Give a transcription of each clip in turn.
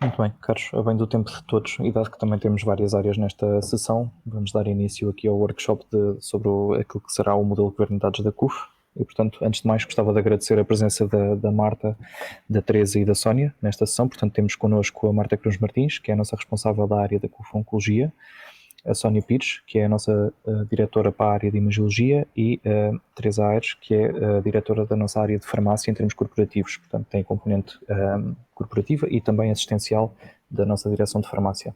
Muito bem, Carlos, a bem do tempo de todos, e dado que também temos várias áreas nesta sessão, vamos dar início aqui ao workshop sobre aquilo que será o modelo de governo de dados da CUF. E, portanto, antes de mais, gostava de agradecer a presença da Marta, da Teresa e da Sónia nesta sessão. Portanto, temos connosco a Marta Cruz Martins, que é a nossa responsável da área da CUF Oncologia, a Sónia Pires, que é a nossa diretora para a área de imagiologia, e a Teresa Aires, que é a diretora da nossa área de farmácia em termos corporativos. Portanto, tem a componente corporativa e também assistencial da nossa direção de farmácia.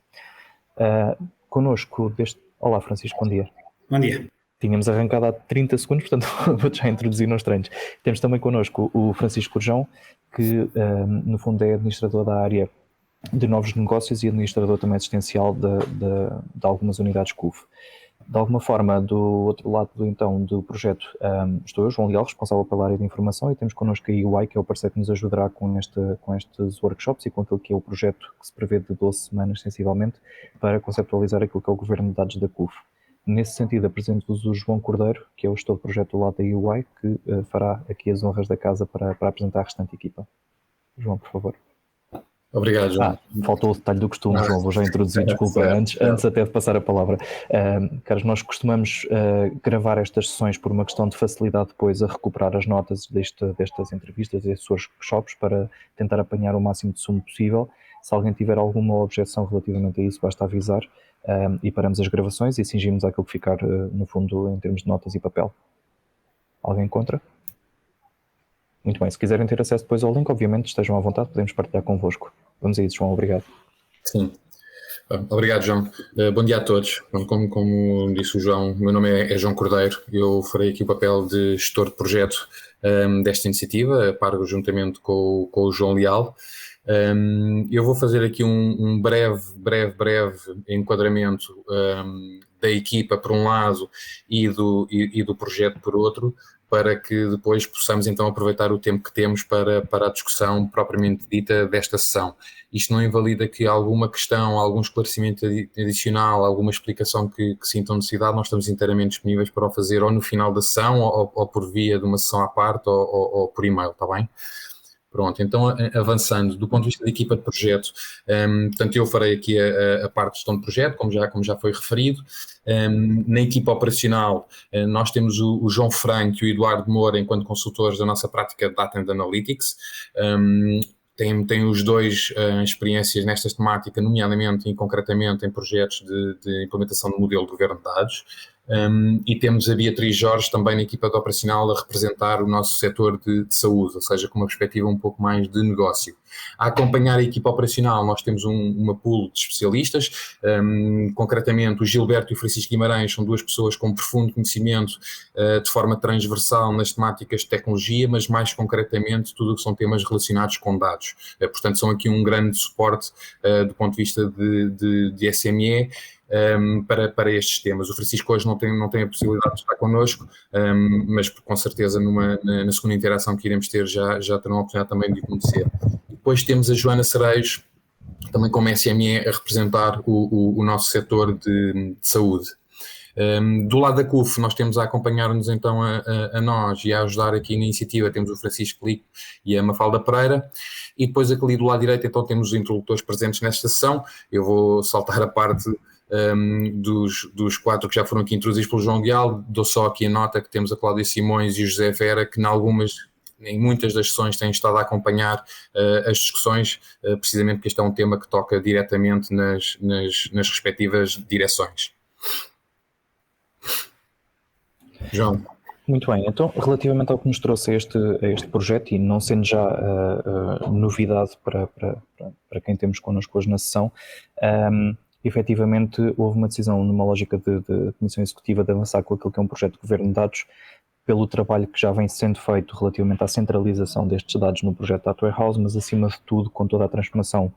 Connosco deste... Olá, Francisco, bom dia. Bom dia. Tínhamos arrancado há 30 segundos, portanto vou já introduzir nos treinos. Temos também connosco o Francisco Corjão, que no fundo é administrador da área de novos negócios e administrador também assistencial de algumas unidades CUF. De alguma forma, do outro lado então do projeto, estou eu, João Leal, responsável pela área de informação, e temos connosco a EY, que é o parceiro que nos ajudará com estes workshops e com aquilo que é o projeto que se prevê de 12 semanas, sensivelmente, para conceptualizar aquilo que é o governo de dados da CUF. Nesse sentido, apresento-vos o João Cordeiro, que é o gestor de projeto do lado da EY, que fará aqui as honras da casa para apresentar a restante equipa. João, por favor. Obrigado, João. Faltou o detalhe do costume, João, vou já introduzir, desculpa, antes até de passar a palavra. Carlos, nós costumamos gravar estas sessões por uma questão de facilidade depois a recuperar as notas destas entrevistas, destes workshops, para tentar apanhar o máximo de sumo possível. Se alguém tiver alguma objeção relativamente a isso, basta avisar, e paramos as gravações e cingimos àquilo que ficar, no fundo, em termos de notas e papel. Alguém contra? Muito bem, se quiserem ter acesso depois ao link, obviamente estejam à vontade, podemos partilhar convosco. Vamos a isso, João, obrigado. Sim. Obrigado, João. Bom dia a todos. Como disse o João, o meu nome é João Cordeiro. Eu farei aqui o papel de gestor de projeto desta iniciativa, a par juntamente com o João Leal. Eu vou fazer aqui um breve enquadramento da equipa por um lado e do projeto por outro, para que depois possamos então aproveitar o tempo que temos para a discussão propriamente dita desta sessão. Isto não invalida que alguma questão, algum esclarecimento adicional, alguma explicação que sintam necessidade, nós estamos inteiramente disponíveis para o fazer ou no final da sessão ou por via de uma sessão à parte ou por e-mail, está bem? Pronto, então avançando, do ponto de vista da equipa de projeto, portanto eu farei aqui a parte de gestão de projeto, como já foi referido. Na equipa operacional nós temos o João Franco e o Eduardo Moura enquanto consultores da nossa prática de Data and Analytics. Tem os dois experiências nesta temática, nomeadamente e concretamente em projetos de implementação do modelo de governo de dados. E temos a Beatriz Jorge também na equipa de operacional a representar o nosso setor de saúde, ou seja, com uma perspectiva um pouco mais de negócio. A acompanhar a equipa operacional nós temos uma pool de especialistas, concretamente o Gilberto e o Francisco Guimarães são duas pessoas com profundo conhecimento de forma transversal nas temáticas de tecnologia, mas mais concretamente tudo o que são temas relacionados com dados. Portanto, são aqui um grande suporte do ponto de vista de SME, para estes temas. O Francisco hoje não tem a possibilidade de estar connosco, mas com certeza na segunda interação que iremos ter já terão a oportunidade também de o conhecer. Depois temos a Joana Cereiros, também como SME, a representar o nosso setor de saúde. Do lado da CUF, nós temos a acompanhar-nos então a nós e a ajudar aqui na iniciativa, temos o Francisco Lico e a Mafalda Pereira, e depois aqui do lado direito então temos os interlocutores presentes nesta sessão. Eu vou saltar a parte dos quatro que já foram aqui introduzidos pelo João Leal. Dou só aqui a nota que temos a Cláudia Simões e o José Vera, que em muitas das sessões têm estado a acompanhar as discussões, precisamente porque este é um tema que toca diretamente nas respectivas direções. João. Muito bem, então relativamente ao que nos trouxe a este projeto, e não sendo já novidade para quem temos connosco hoje na sessão, efetivamente houve uma decisão numa lógica de Comissão Executiva de avançar com aquilo que é um projeto de governo de dados, pelo trabalho que já vem sendo feito relativamente à centralização destes dados no projeto Data Warehouse, mas acima de tudo com toda a transformação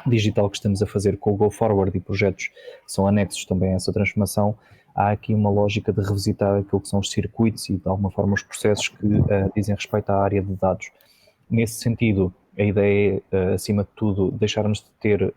digital que estamos a fazer com o Go Forward e projetos que são anexos também a essa transformação. Há aqui uma lógica de revisitar aquilo que são os circuitos e de alguma forma os processos que dizem respeito à área de dados. Nesse sentido, a ideia é, acima de tudo, deixarmos de ter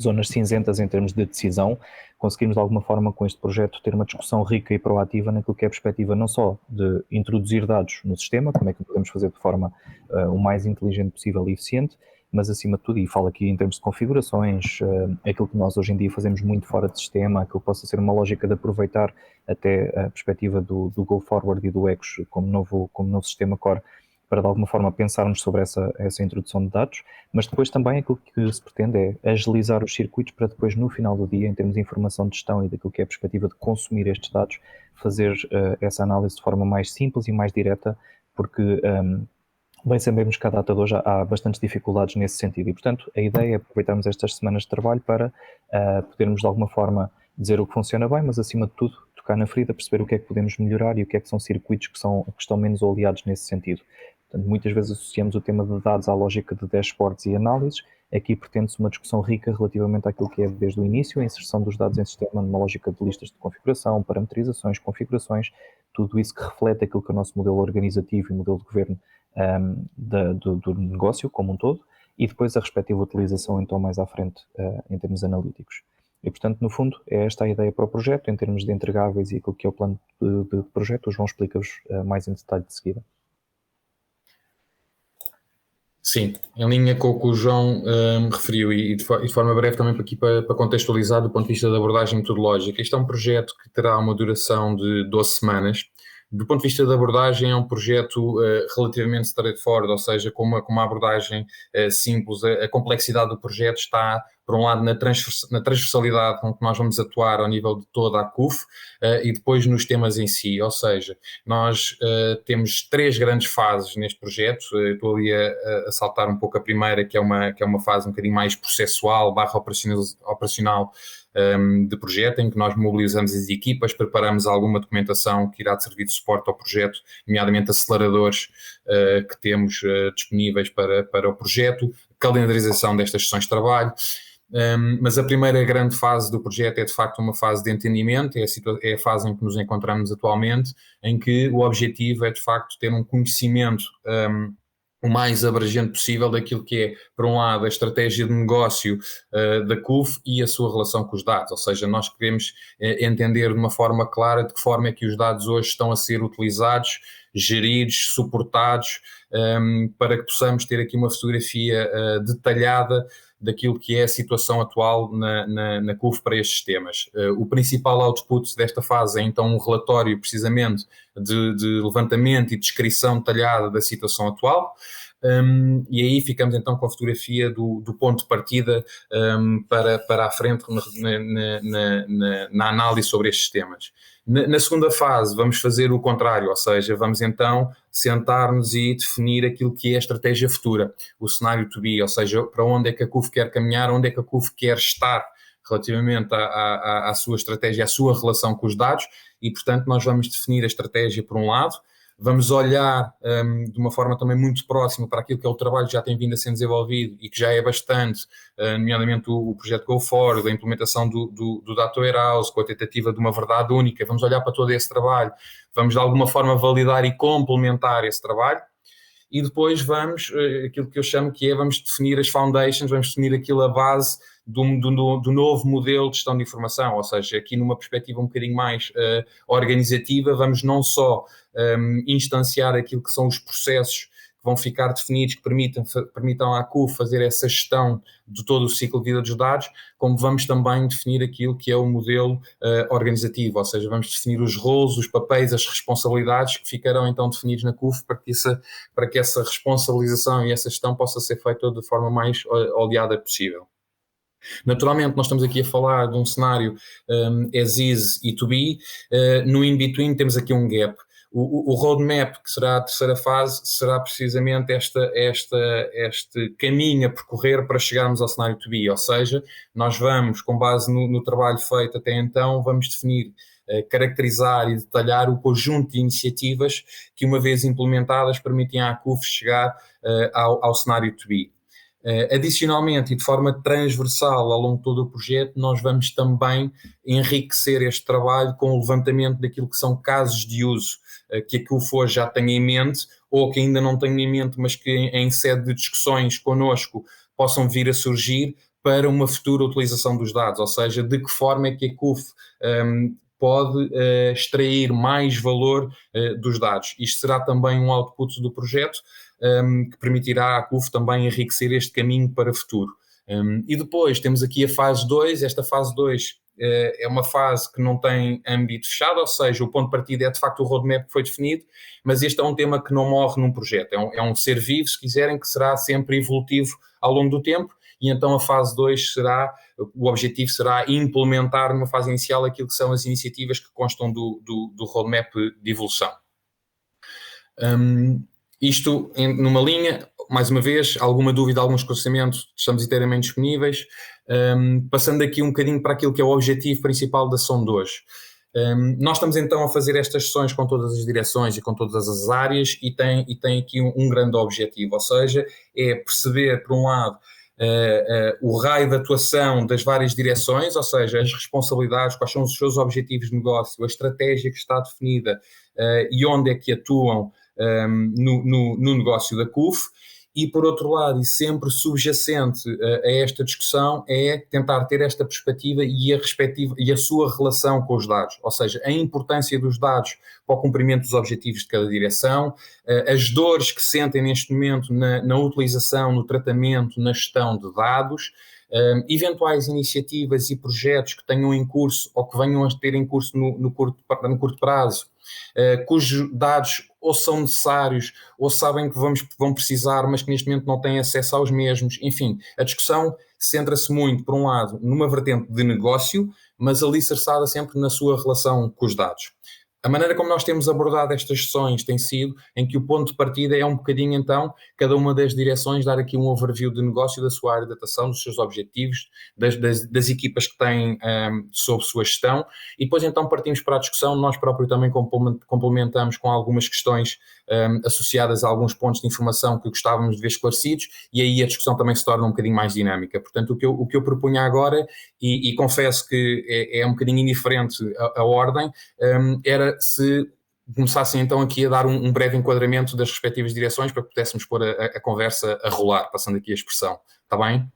zonas cinzentas em termos de decisão, conseguirmos de alguma forma com este projeto ter uma discussão rica e proativa naquilo que é a perspectiva não só de introduzir dados no sistema, como é que podemos fazer de forma o mais inteligente possível e eficiente, mas acima de tudo, e falo aqui em termos de configurações, aquilo que nós hoje em dia fazemos muito fora de sistema, aquilo que possa ser uma lógica de aproveitar até a perspectiva do Go Forward e do ECOS como novo sistema core, para de alguma forma pensarmos sobre essa introdução de dados, mas depois também aquilo que se pretende é agilizar os circuitos para depois no final do dia, em termos de informação de gestão e daquilo que é a perspectiva de consumir estes dados, fazer essa análise de forma mais simples e mais direta, porque bem sabemos que a data de hoje há bastantes dificuldades nesse sentido e, portanto, a ideia é aproveitarmos estas semanas de trabalho para podermos de alguma forma dizer o que funciona bem, mas acima de tudo tocar na ferida, perceber o que é que podemos melhorar e o que é que são circuitos que estão menos oleados nesse sentido. Portanto, muitas vezes associamos o tema de dados à lógica de dashboards e análises. Aqui pretende-se uma discussão rica relativamente àquilo que é desde o início, a inserção dos dados em sistema numa lógica de listas de configuração, parametrizações, configurações, tudo isso que reflete aquilo que é o nosso modelo organizativo e modelo de governo do negócio como um todo, e depois a respectiva utilização então mais à frente em termos analíticos. E, portanto, no fundo, é esta a ideia para o projeto, em termos de entregáveis e aquilo que é o plano de projeto. O João explica-vos mais em detalhe de seguida. Sim, em linha com o que o João referiu e de forma breve também aqui para contextualizar do ponto de vista da abordagem metodológica. Este é um projeto que terá uma duração de 12 semanas. Do ponto de vista da abordagem, é um projeto relativamente straightforward, ou seja, com uma abordagem simples. A complexidade do projeto está, por um lado, na transversalidade com que nós vamos atuar ao nível de toda a CUF e depois nos temas em si. Ou seja, nós temos 3 grandes fases neste projeto. Estou ali a saltar um pouco a primeira, que é uma fase um bocadinho mais processual, operacional, de projeto, em que nós mobilizamos as equipas, preparamos alguma documentação que irá servir de suporte ao projeto, nomeadamente aceleradores que temos disponíveis para o projeto, calendarização destas sessões de trabalho. Mas a primeira grande fase do projeto é de facto uma fase de entendimento, é a fase em que nos encontramos atualmente, em que o objetivo é de facto ter um conhecimento o mais abrangente possível daquilo que é, por um lado, a estratégia de negócio da CUF e a sua relação com os dados. Ou seja, nós queremos entender de uma forma clara de que forma é que os dados hoje estão a ser utilizados, geridos, suportados, para que possamos ter aqui uma fotografia detalhada daquilo que é a situação atual na CUF para estes temas. O principal output desta fase é então um relatório precisamente de levantamento e descrição detalhada da situação atual, e aí ficamos então com a fotografia do ponto de partida para a frente na análise sobre estes temas. Na segunda fase vamos fazer o contrário, ou seja, vamos então sentar-nos e definir aquilo que é a estratégia futura, o cenário to be, ou seja, para onde é que a CUF quer caminhar, onde é que a CUF quer estar relativamente à sua estratégia, à sua relação com os dados, e portanto nós vamos definir a estratégia por um lado, vamos olhar de uma forma também muito próxima para aquilo que é o trabalho que já tem vindo a ser desenvolvido e que já é bastante, nomeadamente o projeto Go Forward, a implementação do Data Warehouse, com a tentativa de uma verdade única. Vamos olhar para todo esse trabalho, vamos de alguma forma validar e complementar esse trabalho. E depois vamos, aquilo que eu chamo que é, vamos definir as foundations, vamos definir aquilo a base do novo modelo de gestão de informação, ou seja, aqui numa perspectiva um bocadinho mais organizativa, vamos não só instanciar aquilo que são os processos que vão ficar definidos, que permitam à CUF fazer essa gestão de todo o ciclo de vida dos dados, como vamos também definir aquilo que é o modelo organizativo, ou seja, vamos definir os roles, os papéis, as responsabilidades que ficarão então definidos na CUF para que essa responsabilização e essa gestão possa ser feita de forma mais oleada possível. Naturalmente, nós estamos aqui a falar de um cenário as is e to be, no in-between temos aqui um gap. O roadmap, que será a terceira fase, será precisamente este caminho a percorrer para chegarmos ao cenário to be, ou seja, nós vamos, com base no trabalho feito até então, vamos definir, caracterizar e detalhar o conjunto de iniciativas que, uma vez implementadas, permitem à CUF chegar ao cenário to be. Adicionalmente e de forma transversal ao longo de todo o projeto, nós vamos também enriquecer este trabalho com o levantamento daquilo que são casos de uso que a CUF hoje já tem em mente ou que ainda não tem em mente, mas que em sede de discussões connosco possam vir a surgir para uma futura utilização dos dados, ou seja, de que forma é que a CUF pode extrair mais valor dos dados. Isto será também um output do projeto, que permitirá à CUF também enriquecer este caminho para o futuro. E depois temos aqui a fase 2, esta fase 2 é uma fase que não tem âmbito fechado, ou seja, o ponto de partida é de facto o roadmap que foi definido, mas este é um tema que não morre num projeto, é um ser vivo, se quiserem, que será sempre evolutivo ao longo do tempo, e então a fase 2 o objetivo será implementar numa fase inicial aquilo que são as iniciativas que constam do roadmap de evolução. Isto numa linha, mais uma vez, alguma dúvida, algum esclarecimento, estamos inteiramente disponíveis. Passando aqui um bocadinho para aquilo que é o objetivo principal da ação de hoje. Nós estamos então a fazer estas sessões com todas as direções e com todas as áreas e tem aqui um grande objetivo, ou seja, é perceber, por um lado, o raio de atuação das várias direções, ou seja, as responsabilidades, quais são os seus objetivos de negócio, a estratégia que está definida e onde é que atuam no negócio da CUF. E, por outro lado, e sempre subjacente a esta discussão, é tentar ter esta perspectiva e a sua relação com os dados, ou seja, a importância dos dados para o cumprimento dos objetivos de cada direção, as dores que sentem neste momento na utilização, no tratamento, na gestão de dados, eventuais iniciativas e projetos que tenham em curso ou que venham a ter em curso no curto prazo, cujos dados ou são necessários ou sabem que vão precisar, mas que neste momento não têm acesso aos mesmos. Enfim, a discussão centra-se muito, por um lado, numa vertente de negócio, mas alicerçada sempre na sua relação com os dados. A maneira como nós temos abordado estas sessões tem sido em que o ponto de partida é um bocadinho, então, cada uma das direções dar aqui um overview de negócio da sua área de atuação, dos seus objetivos, das equipas que têm sob sua gestão, e depois então partimos para a discussão, nós próprios também complementamos com algumas questões associadas a alguns pontos de informação que gostávamos de ver esclarecidos, e aí a discussão também se torna um bocadinho mais dinâmica. Portanto, o que eu propunha agora, e confesso que é um bocadinho indiferente a ordem, era se começassem então aqui a dar um breve enquadramento das respectivas direções para que pudéssemos pôr a conversa a rolar, passando aqui a expressão. Está bem?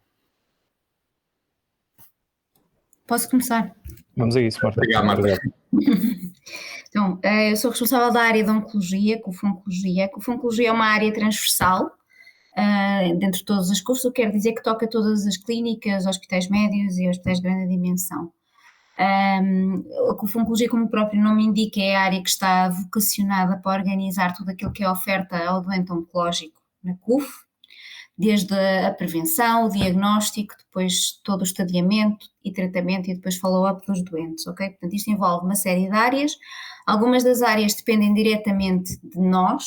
Posso começar? Vamos a isso, Marta. Obrigado, Marta. Então, eu sou responsável da área da Oncologia, CUF-Oncologia. CUF-Oncologia é uma área transversal dentro de todos os cursos, o que quer dizer que toca todas as clínicas, hospitais médios e hospitais de grande dimensão. A CUF-Oncologia, como o próprio nome indica, é a área que está vocacionada para organizar tudo aquilo que é oferta ao doente oncológico na CUF, desde a prevenção, o diagnóstico, depois todo o estadiamento e tratamento e depois follow-up dos doentes, ok? Portanto, isto envolve uma série de áreas. Algumas das áreas dependem diretamente de nós,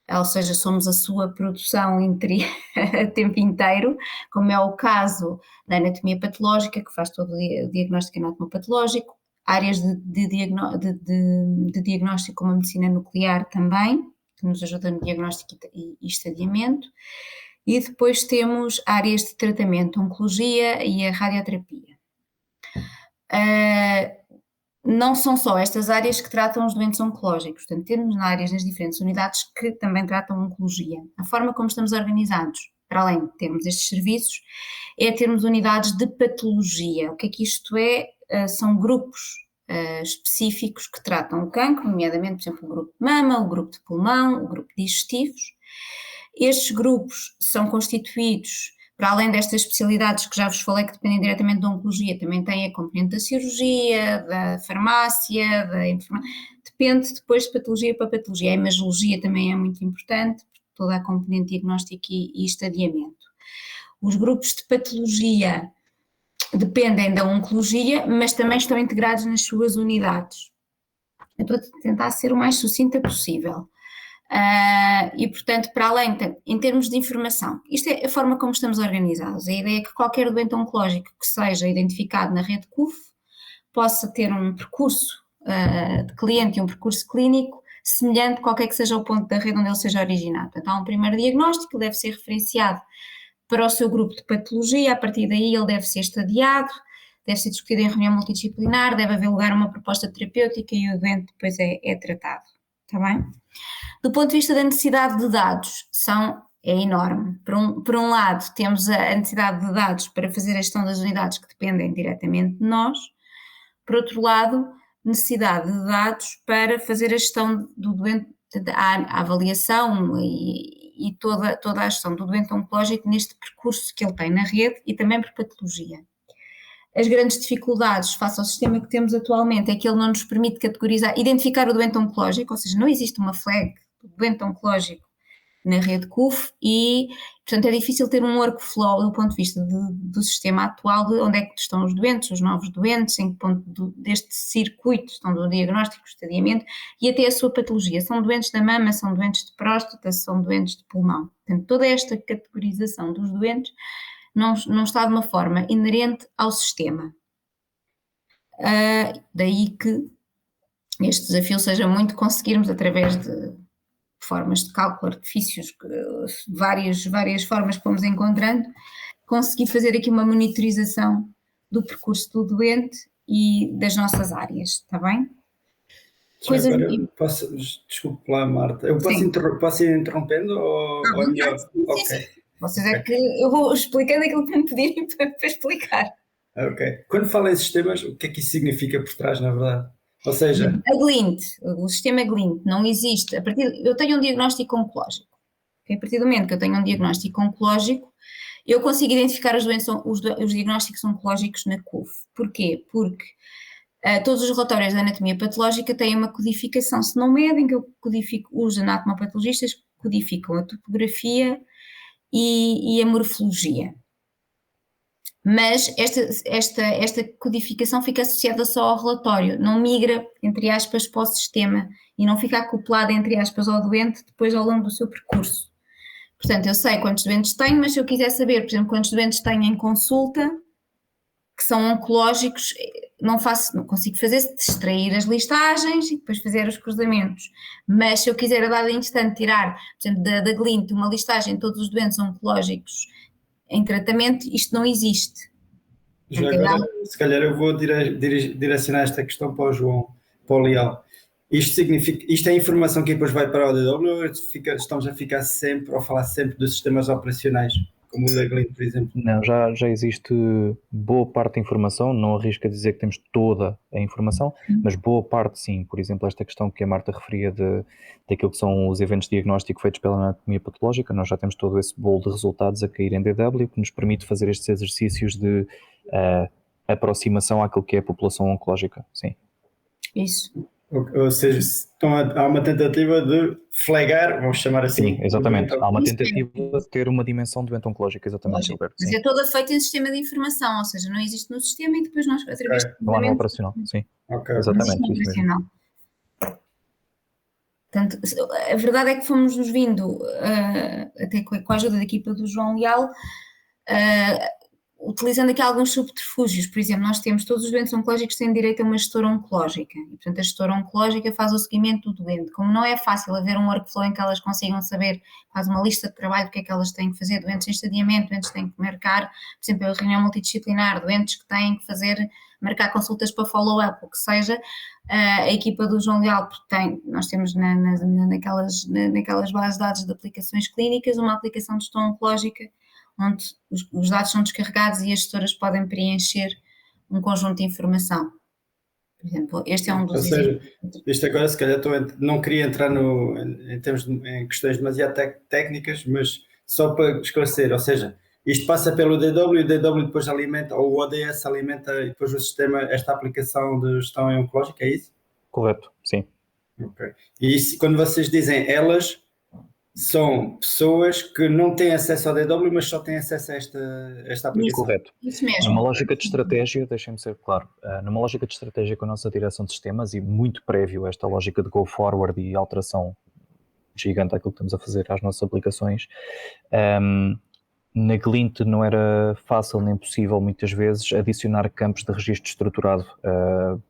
ou seja, somos a sua produção a tempo inteiro, como é o caso da anatomia patológica, que faz todo o diagnóstico anatomopatológico, áreas de diagnóstico como a medicina nuclear também, que nos ajuda no diagnóstico e estadiamento, e depois temos áreas de tratamento, a oncologia e a radioterapia. Não são só estas áreas que tratam os doentes oncológicos, portanto, temos áreas nas diferentes unidades que também tratam oncologia. A forma como estamos organizados, para além de termos estes serviços, é termos unidades de patologia. O que é que isto é? São grupos específicos que tratam o cancro, nomeadamente, por exemplo, o grupo de mama, o grupo de pulmão, o grupo de digestivos. Estes grupos são constituídos, para além destas especialidades que já vos falei que dependem diretamente da oncologia, também tem a componente da cirurgia, da farmácia, da enfermagem, depende depois de patologia para patologia. A imagiologia também é muito importante, toda a componente diagnóstica e estadiamento. Os grupos de patologia dependem da oncologia, mas também estão integrados nas suas unidades. Eu estou a tentar ser o mais sucinta possível. E, portanto, para além, em termos de informação, isto é a forma como estamos organizados. A ideia é que qualquer doente oncológico que seja identificado na rede CUF possa ter um percurso de cliente e um percurso clínico semelhante a qualquer que seja o ponto da rede onde ele seja originado. Portanto, há um primeiro diagnóstico, ele deve ser referenciado para o seu grupo de patologia, a partir daí ele deve ser estadiado, deve ser discutido em reunião multidisciplinar, deve haver lugar a uma proposta terapêutica e o doente depois é tratado. Está bem? Do ponto de vista da necessidade de dados, é enorme. Por um lado, temos a necessidade de dados para fazer a gestão das unidades que dependem diretamente de nós. Por outro lado, necessidade de dados para fazer a gestão do doente, a avaliação e e toda a gestão do doente oncológico neste percurso que ele tem na rede e também por patologia. As grandes dificuldades face ao sistema que temos atualmente é que ele não nos permite categorizar, identificar o doente oncológico, ou seja, não existe uma flag do doente oncológico na rede CUF e, portanto, é difícil ter um workflow do ponto de vista do sistema atual, de onde é que estão os doentes, os novos doentes, em que ponto deste circuito estão do diagnóstico, estadiamento e até a sua patologia. São doentes da mama, são doentes de próstata, são doentes de pulmão. Portanto, toda esta categorização dos doentes não está de uma forma inerente ao sistema. Daí que este desafio seja muito conseguirmos, através de formas de cálculo, artifícios, várias formas que fomos encontrando, conseguir fazer aqui uma monitorização do percurso do doente e das nossas áreas, está bem? Agora, desculpe lá, Marta, eu posso ir interrompendo ou é melhor? Sim. Vocês é que eu vou explicando aquilo que me pedirem para explicar. Ok. Quando fala em sistemas, o que é que isso significa por trás, na verdade? Ou seja... A GLINT, o sistema GLINT, não existe. Eu tenho um diagnóstico oncológico. A partir do momento que eu tenho um diagnóstico oncológico, eu consigo identificar os diagnósticos oncológicos na CUF. Porquê? Porque todos os relatórios da anatomia patológica têm uma codificação. Se não medem, que eu codifico, os anatomopatologistas codificam a topografia e a morfologia. Mas esta codificação fica associada só ao relatório, não migra, entre aspas, para o sistema e não fica acoplada, entre aspas, ao doente depois ao longo do seu percurso. Portanto, eu sei quantos doentes tenho, mas se eu quiser saber, por exemplo, quantos doentes tenho em consulta, que são oncológicos, não consigo fazer, extrair as listagens e depois fazer os cruzamentos. Mas se eu quiser a dado instante tirar, por exemplo, da GLINT uma listagem de todos os doentes oncológicos em tratamento, isto não existe. Já agora, se calhar eu vou direcionar esta questão para o João, para o Leal. Isto é informação que depois vai para o DW ou estamos a ficar sempre, ou falar sempre dos sistemas operacionais, como o da Glint, por exemplo? Não, já existe boa parte da informação, não arrisco a dizer que temos toda a informação, mas boa parte sim. Por exemplo, esta questão que a Marta referia daquilo que são os eventos de diagnóstico feitos pela anatomia patológica, nós já temos todo esse bolo de resultados a cair em DW, que nos permite fazer estes exercícios de aproximação àquilo que é a população oncológica, sim. Isso. Ou seja, há uma tentativa de flagar, vamos chamar assim. Sim, exatamente. Há uma tentativa de ter uma dimensão doente oncológica, exatamente, Gilberto. Mas é toda feita em sistema de informação, ou seja, não existe no sistema e depois nós, através de não há no operacional, sim. Exatamente, isso mesmo. Portanto, a verdade é que fomos-nos vindo, até com a ajuda da equipa do João Leal, utilizando aqui alguns subterfúgios. Por exemplo, nós temos todos os doentes oncológicos têm direito a uma gestora oncológica e, portanto, a gestora oncológica faz o seguimento do doente. Como não é fácil haver um workflow em que elas consigam saber, faz uma lista de trabalho do que é que elas têm que fazer, doentes em estadiamento, doentes que têm que marcar, por exemplo, a reunião multidisciplinar, doentes que têm que marcar consultas para follow-up, o que seja, a equipa do João Leal nós temos naquelas bases de dados de aplicações clínicas uma aplicação de gestão oncológica onde os dados são descarregados e as gestoras podem preencher um conjunto de informação. Por exemplo, este é um dos exemplos. Isto agora, se calhar, não queria entrar em questões demasiado técnicas, mas só para esclarecer, ou seja, isto passa pelo DW e o DW depois alimenta, ou o ODS alimenta e depois o sistema, esta aplicação de gestão oncológica, é isso? Correto, sim. Ok. E isso, quando vocês dizem elas, são pessoas que não têm acesso ao DW, mas só têm acesso a esta aplicação. Correto. Isso mesmo. Numa lógica de estratégia, deixem-me ser claro, numa lógica de estratégia com a nossa direção de sistemas e muito prévio a esta lógica de go forward e alteração gigante àquilo que estamos a fazer às nossas aplicações, na Glint não era fácil nem possível muitas vezes adicionar campos de registro estruturado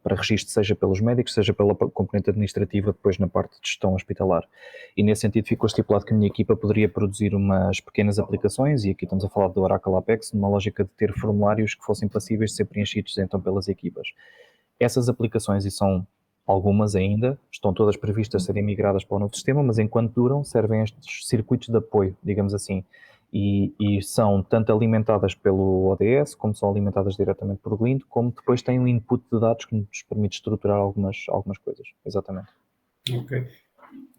para registro, seja pelos médicos, seja pela componente administrativa depois na parte de gestão hospitalar. E nesse sentido ficou estipulado que a minha equipa poderia produzir umas pequenas aplicações, e aqui estamos a falar do Oracle Apex, numa lógica de ter formulários que fossem passíveis de ser preenchidos então pelas equipas. Essas aplicações, e são algumas ainda, estão todas previstas a serem migradas para o novo sistema, mas enquanto duram servem estes circuitos de apoio, digamos assim. E são tanto alimentadas pelo ODS, como são alimentadas diretamente por Glint, como depois têm um input de dados que nos permite estruturar algumas coisas. Exatamente. Ok.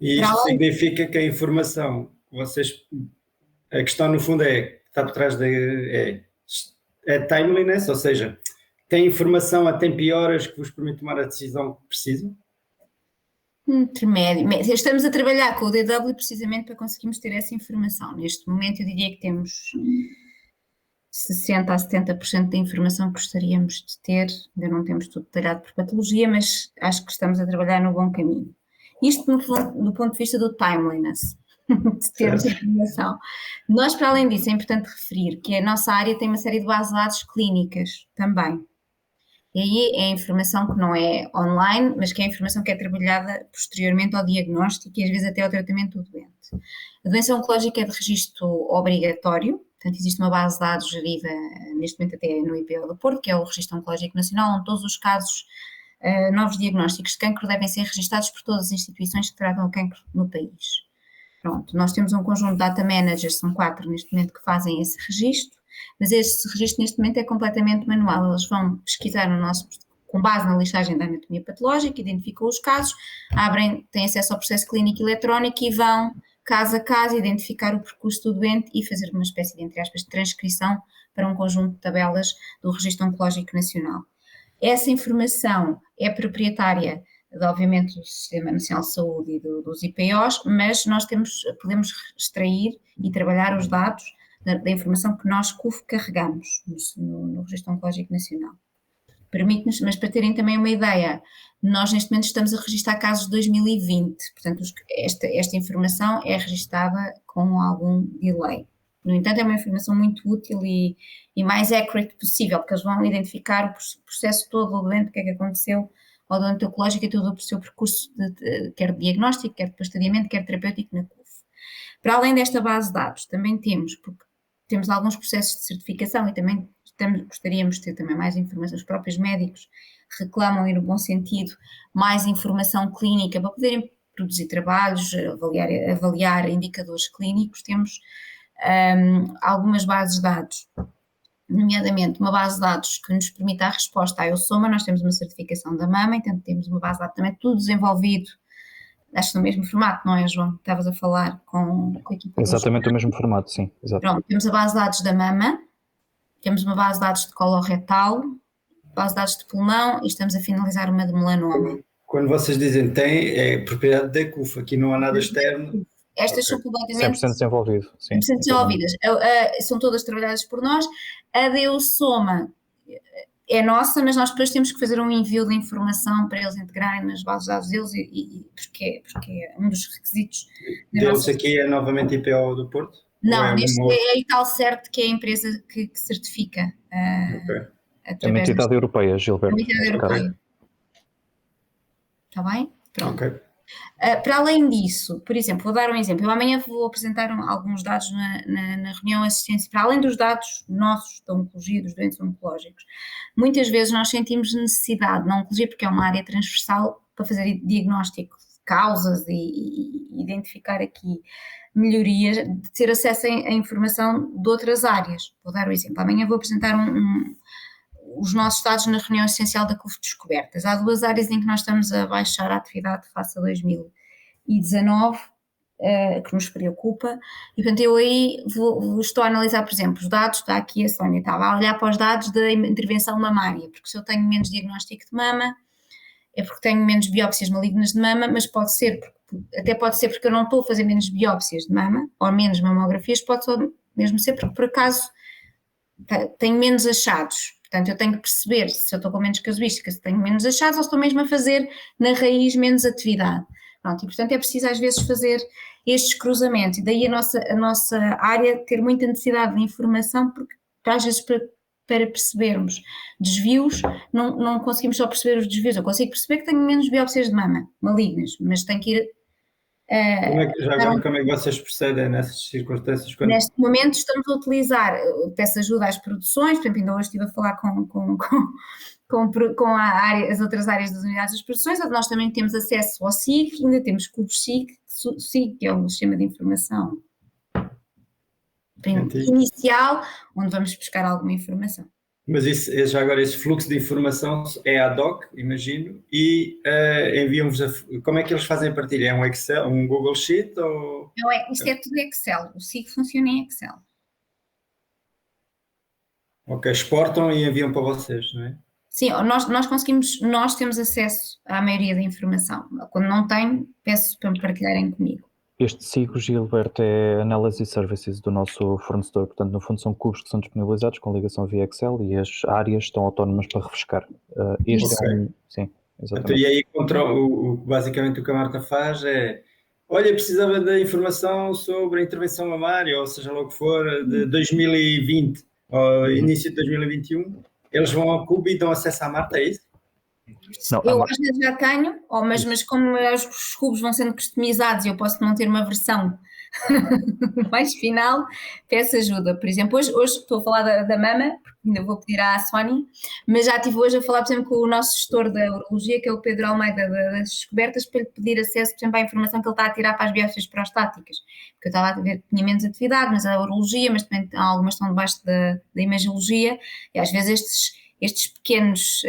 E isto significa que a informação vocês, a questão no fundo está por trás é timeliness, ou seja, tem informação a tempo e horas que vos permite tomar a decisão que precisam? Intermédio. Estamos a trabalhar com o DW precisamente para conseguirmos ter essa informação. Neste momento eu diria que temos 60% a 70% da informação que gostaríamos de ter, ainda não temos tudo detalhado por patologia, mas acho que estamos a trabalhar no bom caminho. Isto do ponto de vista do timeliness, de termos informação. Nós, para além disso, é importante referir que a nossa área tem uma série de bases de dados clínicas também. E aí é a informação que não é online, mas que é a informação que é trabalhada posteriormente ao diagnóstico e às vezes até ao tratamento do doente. A doença oncológica é de registro obrigatório, portanto existe uma base de dados gerida neste momento até no IPO do Porto, que é o Registro Oncológico Nacional, onde todos os casos novos diagnósticos de cancro devem ser registados por todas as instituições que tratam o cancro no país. Pronto, nós temos um conjunto de data managers, são 4 neste momento que fazem esse registro, mas esse registro neste momento é completamente manual. Eles vão pesquisar com base na listagem da anatomia patológica, identificam os casos, têm acesso ao processo clínico eletrónico e vão, caso a caso, identificar o percurso do doente e fazer uma espécie de, entre aspas, de transcrição para um conjunto de tabelas do Registro Oncológico Nacional. Essa informação é proprietária, obviamente, do Sistema Nacional de Saúde e dos IPOs, mas nós podemos extrair e trabalhar os dados da informação que nós, CUF, carregamos no Registro Oncológico Nacional. Permite-nos, mas para terem também uma ideia, nós neste momento estamos a registrar casos de 2020, portanto esta informação é registada com algum delay. No entanto, é uma informação muito útil e mais accurate possível, porque eles vão identificar o processo todo do doente, o que é que aconteceu ao doente oncológico e todo o seu percurso, quer de diagnóstico, quer de postadiamento, quer terapêutico na CUF. Para além desta base de dados, também temos alguns processos de certificação e também gostaríamos de ter também mais informação. Os próprios médicos reclamam, e no bom sentido, mais informação clínica para poderem produzir trabalhos, avaliar indicadores clínicos. Temos algumas bases de dados, nomeadamente uma base de dados que nos permite a resposta à Eusoma. Nós temos uma certificação da mama, então temos uma base de dados também tudo desenvolvido, acho que no mesmo formato, não é, João? Estavas a falar com a equipa. Exatamente o mesmo formato, sim. Exato. Pronto, temos a base de dados da mama, temos uma base de dados de coloretal, base de dados de pulmão e estamos a finalizar uma de melanoma. Quando vocês dizem tem, é propriedade da CUF, aqui não há nada externo. Estas são completamente 100% desenvolvido. Sim, 100% desenvolvidas. São todas trabalhadas por nós. A de Eusoma é nossa, mas nós depois temos que fazer um envio de informação para eles integrarem nas bases de dados deles, porque é um dos requisitos. Deles aqui é novamente IPO do Porto? Não, este é a Italcert, que é a empresa que certifica. É uma entidade europeia, Gilberto. Uma entidade europeia. Está bem? Pronto. Okay. Para além disso, por exemplo, vou dar um exemplo. Eu amanhã vou apresentar alguns dados na reunião de assistência, para além dos dados nossos da oncologia, dos doentes oncológicos. Muitas vezes nós sentimos necessidade na oncologia, porque é uma área transversal, para fazer diagnóstico de causas e identificar aqui melhorias, de ter acesso a informação de outras áreas. Vou dar um exemplo. Amanhã vou apresentar os nossos dados na reunião essencial da CUF Descobertas. Há 2 áreas em que nós estamos a baixar a atividade face a 2019, que nos preocupa, e portanto eu aí estou a analisar, por exemplo, os dados, está aqui a Sónia, estava a olhar para os dados da intervenção mamária, porque se eu tenho menos diagnóstico de mama, é porque tenho menos biópsias malignas de mama, mas pode ser porque eu não estou a fazer menos biópsias de mama, ou menos mamografias, pode só mesmo ser porque por acaso tenho menos achados. Portanto, eu tenho que perceber se eu estou com menos casuística, se tenho menos achados ou se estou mesmo a fazer na raiz menos atividade. Pronto, e portanto é preciso às vezes fazer estes cruzamentos, e daí a nossa área ter muita necessidade de informação, porque às vezes para percebermos desvios, não conseguimos só perceber os desvios. Eu consigo perceber que tenho menos biópsias de mama malignas, mas tenho que ir... Como é que vocês procedem nessas circunstâncias? Neste momento estamos a utilizar, peço ajuda às produções, por exemplo, ainda hoje estive a falar com as outras áreas das unidades das produções, onde nós também temos acesso ao SIG, ainda temos cubos SIG, que é o Sistema de Informação Inicial, onde vamos buscar alguma informação. Mas já agora esse fluxo de informação é ad hoc, imagino, e enviam-vos como é que eles fazem a partilha? É um Excel, um Google Sheet ou... Não isto é tudo Excel, o SIG funciona em Excel. Ok, exportam e enviam para vocês, não é? Sim, nós temos acesso à maioria da informação. Quando não tenho, peço para me partilharem comigo. Este SIG, Gilberto, é Analysis Services do nosso fornecedor. Portanto, no fundo, são cubos que são disponibilizados com ligação via Excel e as áreas estão autónomas para refrescar. Este Ok. é um. Sim, Então, exatamente. e aí, basicamente, o que a Marta faz é: olha, precisava da informação sobre a intervenção mamária, ou seja lá o que for, de 2020, ou início de 2021. Eles vão ao cubo e dão acesso à Marta, é isso? Não, Eu às vezes já tenho, mas como os cubos vão sendo customizados e eu posso não ter uma versão mais final, peço ajuda. Por exemplo, hoje estou a falar da mama, porque ainda vou pedir à Sónia, mas já estive hoje a falar, por exemplo, com o nosso gestor da urologia, que é o Pedro Almeida das Descobertas, para lhe pedir acesso, por exemplo, à informação que ele está a tirar para as biópsias prostáticas, porque eu estava a ver que tinha menos atividade, mas a urologia, mas também algumas estão debaixo da imagiologia, e às vezes estes pequenos...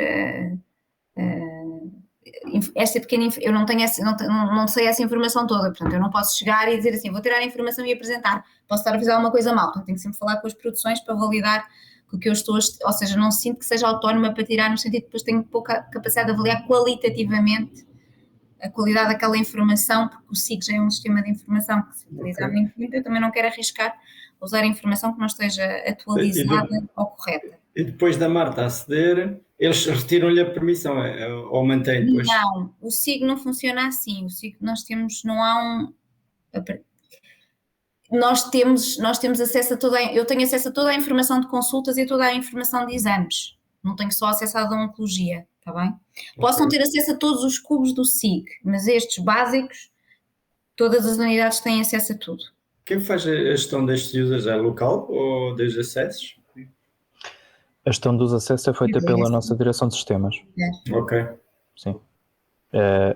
esta pequena, eu não tenho não sei essa informação toda, portanto eu não posso chegar e dizer assim, vou tirar a informação e apresentar, posso estar a fazer alguma coisa mal, portanto tenho que sempre falar com as produções para validar o que eu estou, ou seja, não sinto que seja autónoma para tirar, no sentido que depois tenho pouca capacidade de avaliar qualitativamente a qualidade daquela informação, porque o SIG já é um sistema de informação que se utiliza há muito tempo, eu também não quero arriscar usar a informação que não esteja atualizada ou correta. E depois da Marta aceder, eles retiram-lhe a permissão, ou mantém depois? Não, o SIG não funciona assim, o SIG nós temos, não há um... Nós temos acesso a eu tenho acesso a toda a informação de consultas e a toda a informação de exames, não tenho só acesso à da oncologia, está bem? Posso não ter acesso a todos os cubos do SIG, mas estes básicos, todas as unidades têm acesso a tudo. Quem faz a gestão destes users é local ou dos acessos? A gestão dos acessos é feita pela nossa direção de sistemas. Ok. Sim.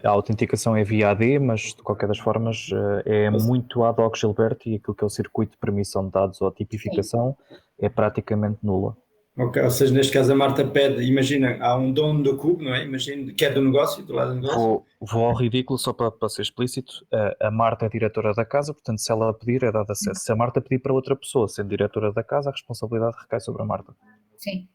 A autenticação é via AD, mas de qualquer das formas é muito ad hoc, Gilberto, e aquilo que é o circuito de permissão de dados ou a tipificação é praticamente nula. Ok, ou seja, neste caso a Marta pede, imagina, há um dono do cubo, não é? Imagina, que é do negócio, do lado do negócio. Vou ao ridículo, só para ser explícito. A Marta é diretora da casa, portanto, se ela pedir, é dado acesso. Se a Marta pedir para outra pessoa, sendo diretora da casa, a responsabilidade recai sobre a Marta. Sim.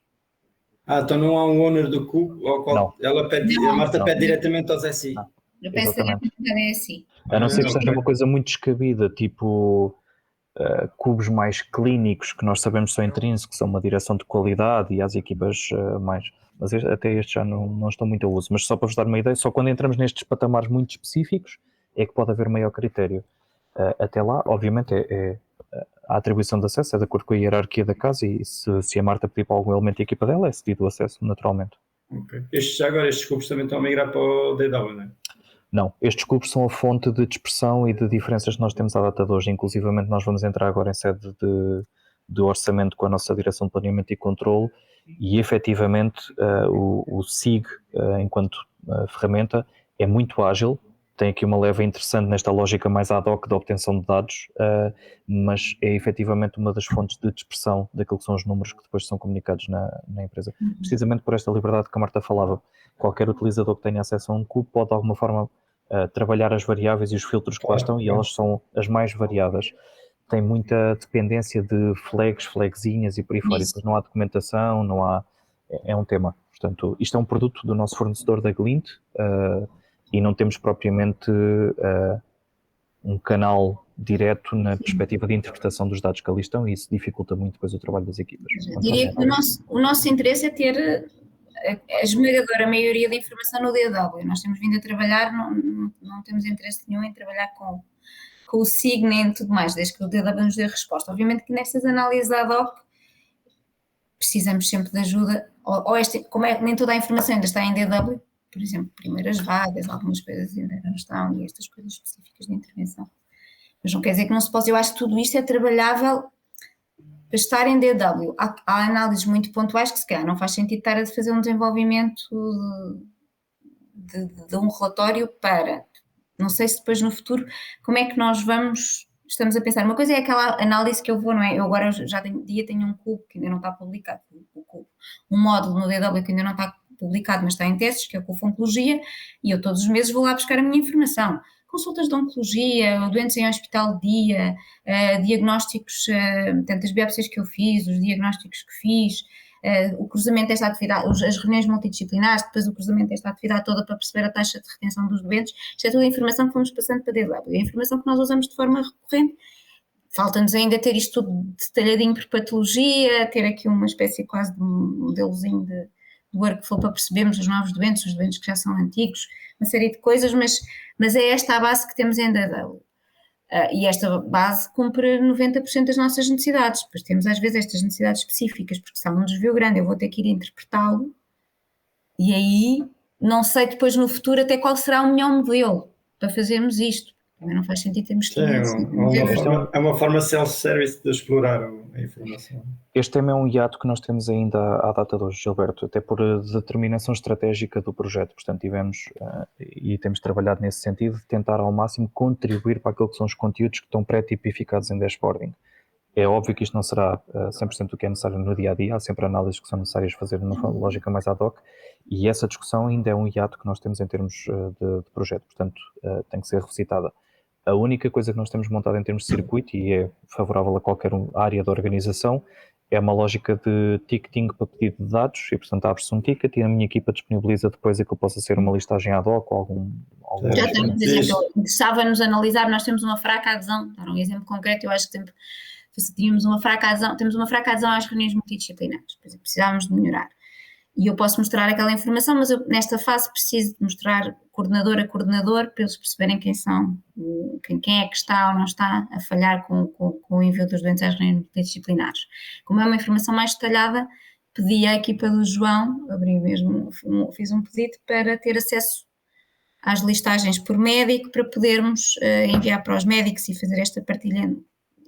Então não há um owner do cubo ao qual ela pede, a Marta pede diretamente aos SI. Eu peço diretamente ao SI. A não ser que seja uma coisa muito descabida, tipo cubos mais clínicos, que nós sabemos que são intrínsecos, são uma direção de qualidade e às equipas mais... Mas até estes já não estão muito a uso. Mas só para vos dar uma ideia, só quando entramos nestes patamares muito específicos é que pode haver maior critério. Até lá, obviamente, a atribuição de acesso é de acordo com a hierarquia da casa e se a Marta pedir para algum elemento da equipa dela, é cedido o acesso naturalmente. Okay. Estes cubos também estão a migrar para o DW, não é? Não, estes cubos são a fonte de dispersão e de diferenças que nós temos à data de hoje. Inclusivamente nós vamos entrar agora em sede de orçamento com a nossa direção de planeamento e controle e efetivamente o SIG, enquanto ferramenta, é muito ágil, tem aqui uma leva interessante nesta lógica mais ad hoc da obtenção de dados, mas é efetivamente uma das fontes de dispersão daquilo que são os números que depois são comunicados na empresa. Precisamente por esta liberdade que a Marta falava, qualquer utilizador que tenha acesso a um cubo pode de alguma forma trabalhar as variáveis e os filtros que lá estão e elas são as mais variadas. Tem muita dependência de flags, flagzinhas e por aí fora. Não há documentação, não há... É um tema. Portanto, isto é um produto do nosso fornecedor da Glint e não temos propriamente um canal direto na perspectiva de interpretação dos dados que ali estão e isso dificulta muito depois o trabalho das equipas. Eu diria que o nosso interesse é ter a esmagadora maioria da informação no DW. Nós temos vindo a trabalhar, não temos interesse nenhum em trabalhar com o SIG nem tudo mais, desde que o DW nos dê resposta. Obviamente que nestas análises ad hoc precisamos sempre de ajuda, como nem toda a informação ainda está em DW, por exemplo, primeiras vagas, algumas coisas ainda não estão e estas coisas específicas de intervenção. Mas não quer dizer que não se possa, eu acho que tudo isto é trabalhável para estar em DW. Há análises muito pontuais que se calhar não faz sentido estar a fazer um desenvolvimento de um relatório para, não sei se depois no futuro, como é que nós estamos a pensar, uma coisa é aquela análise que eu vou, não é? Eu agora já tenho um cubo que ainda não está publicado, o cubo, um módulo no DW que ainda não está publicado, mas está em testes, que é com a Oncologia, e eu todos os meses vou lá buscar a minha informação. Consultas de oncologia, doentes em hospital de dia, diagnósticos, portanto, as biópsias que eu fiz, os diagnósticos que fiz, o cruzamento desta atividade, as reuniões multidisciplinares, depois o cruzamento desta atividade toda para perceber a taxa de retenção dos doentes, isto é toda a informação que fomos passando para DW, a informação que nós usamos de forma recorrente. Falta-nos ainda ter isto tudo detalhadinho por patologia, ter aqui uma espécie quase de um modelozinho de workflow para percebermos os novos doentes, os doentes que já são antigos, uma série de coisas, mas é esta a base que temos em DW. E esta base cumpre 90% das nossas necessidades. Depois temos às vezes estas necessidades específicas, porque se há um desvio grande eu vou ter que ir interpretá-lo, e aí não sei depois no futuro até qual será o melhor modelo para fazermos isto. Também não faz sentido termos Sim, é uma forma self-service de explorar a informação. Este tema é um hiato que nós temos ainda à data de hoje, Gilberto, até por determinação estratégica do projeto. Portanto, e temos trabalhado nesse sentido de tentar ao máximo contribuir para aquilo que são os conteúdos que estão pré-tipificados em dashboarding. É óbvio que isto não será 100% do que é necessário no dia-a-dia, há sempre análises que são necessárias fazer numa lógica mais ad hoc, e essa discussão ainda é um hiato que nós temos em termos de projeto, portanto, tem que ser revisitada. A única coisa que nós temos montado em termos de circuito, e é favorável a qualquer área da organização, é uma lógica de ticketing para pedido de dados, e portanto abre-se um ticket e a minha equipa disponibiliza depois aquilo que possa ser uma listagem ad hoc ou algum já tenho, por exemplo, interessava-nos analisar, nós temos uma fraca adesão, dar um exemplo concreto, eu acho que temos uma fraca adesão às reuniões multidisciplinares, por exemplo, precisávamos de melhorar. E eu posso mostrar aquela informação, mas eu nesta fase preciso de mostrar coordenador a coordenador para eles perceberem quem é que está ou não está a falhar com o envio dos doentes às reuniões multidisciplinares. Como é uma informação mais detalhada, pedi à equipa do João, fiz um pedido para ter acesso às listagens por médico para podermos enviar para os médicos e fazer esta partilha.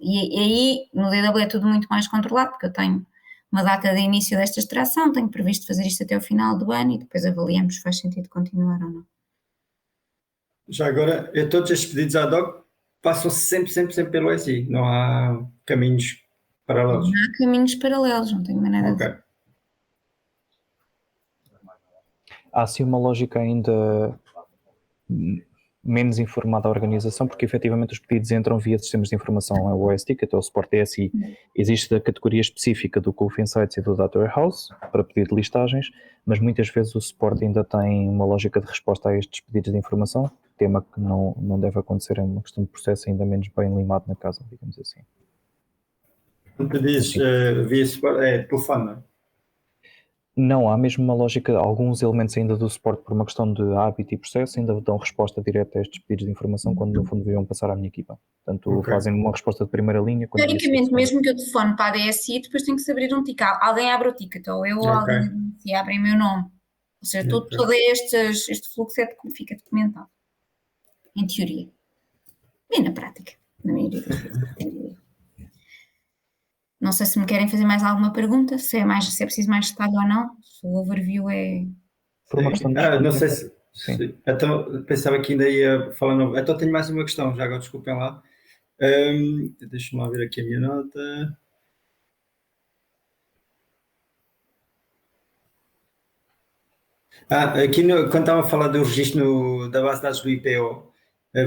E aí no DW é tudo muito mais controlado, porque eu tenho uma data de início desta extração, tenho previsto fazer isto até o final do ano e depois avaliamos se faz sentido continuar ou não. Já agora, todos estes pedidos ad hoc passam sempre pelo SI, não há caminhos paralelos. Não há caminhos paralelos, não tenho maneira de... Há sim uma lógica ainda menos informada da organização, porque efetivamente os pedidos entram via sistemas de informação, é o OS Ticket, é o suporte DSI. Existe a categoria específica do Gulf Insights e do Data Warehouse para pedir de listagens, mas muitas vezes o suporte ainda tem uma lógica de resposta a estes pedidos de informação, tema que não deve acontecer, é uma questão de processo ainda menos bem limado na casa, digamos assim. Quando dizes via suporte, é telefone, não é? Não, há mesmo uma lógica, alguns elementos ainda do suporte por uma questão de hábito e processo ainda dão resposta direta a estes pedidos de informação quando no fundo deveriam passar à minha equipa. Portanto, fazem uma resposta de primeira linha. Teoricamente, mesmo que eu telefone para a DSI, depois tenho que se abrir um ticket. Alguém abre o ticket, ou eu ou alguém se abre em meu nome. Ou seja, todo este fluxo fica documentado. Em teoria. E na prática, na maioria das vezes. Não sei se me querem fazer mais alguma pergunta, se é preciso mais detalhe ou não, se o overview é... não sei se então, pensava que ainda ia falar novo. Então tenho mais uma questão, já agora desculpem lá. Deixa-me lá ver aqui a minha nota. Aqui quando estava a falar do registro da base de dados do IPO,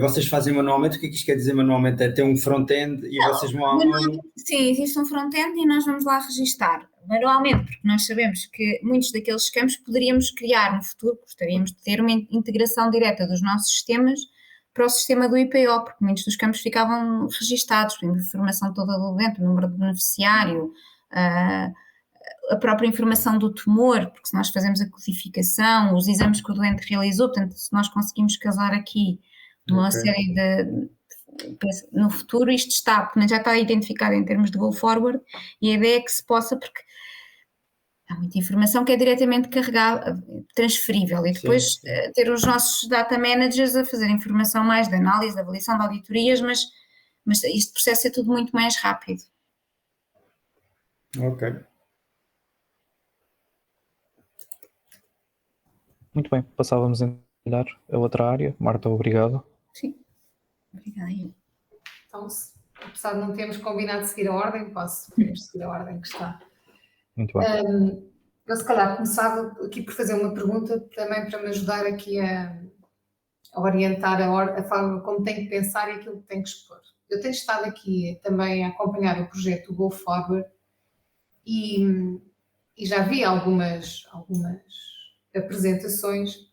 vocês fazem manualmente? O que é que isto quer dizer manualmente? É ter um front-end e vocês vão à mão? Sim, existe um front-end e nós vamos lá registar manualmente, porque nós sabemos que muitos daqueles campos poderíamos criar no futuro, gostaríamos de ter uma integração direta dos nossos sistemas para o sistema do IPO, porque muitos dos campos ficavam registados, a informação toda do doente, o número de beneficiário, a própria informação do tumor, porque se nós fazemos a codificação, os exames que o doente realizou, portanto, se nós conseguimos casar aqui uma série no futuro isto já está identificado em termos de go forward e a ideia é que se possa, porque há muita informação que é diretamente carregada, transferível e depois ter os nossos data managers a fazer informação mais de análise, de avaliação de auditorias, mas este processo é tudo muito mais rápido. Ok. Muito bem, passávamos a olhar a outra área. Marta, obrigado. Sim, obrigada. Então, apesar de não termos combinado de seguir a ordem, podemos seguir a ordem que está. Muito bem. Eu se calhar começava aqui por fazer uma pergunta também para me ajudar aqui a orientar a forma como tenho que pensar e aquilo que tenho que expor. Eu tenho estado aqui também a acompanhar o projeto Go Forward e já vi algumas apresentações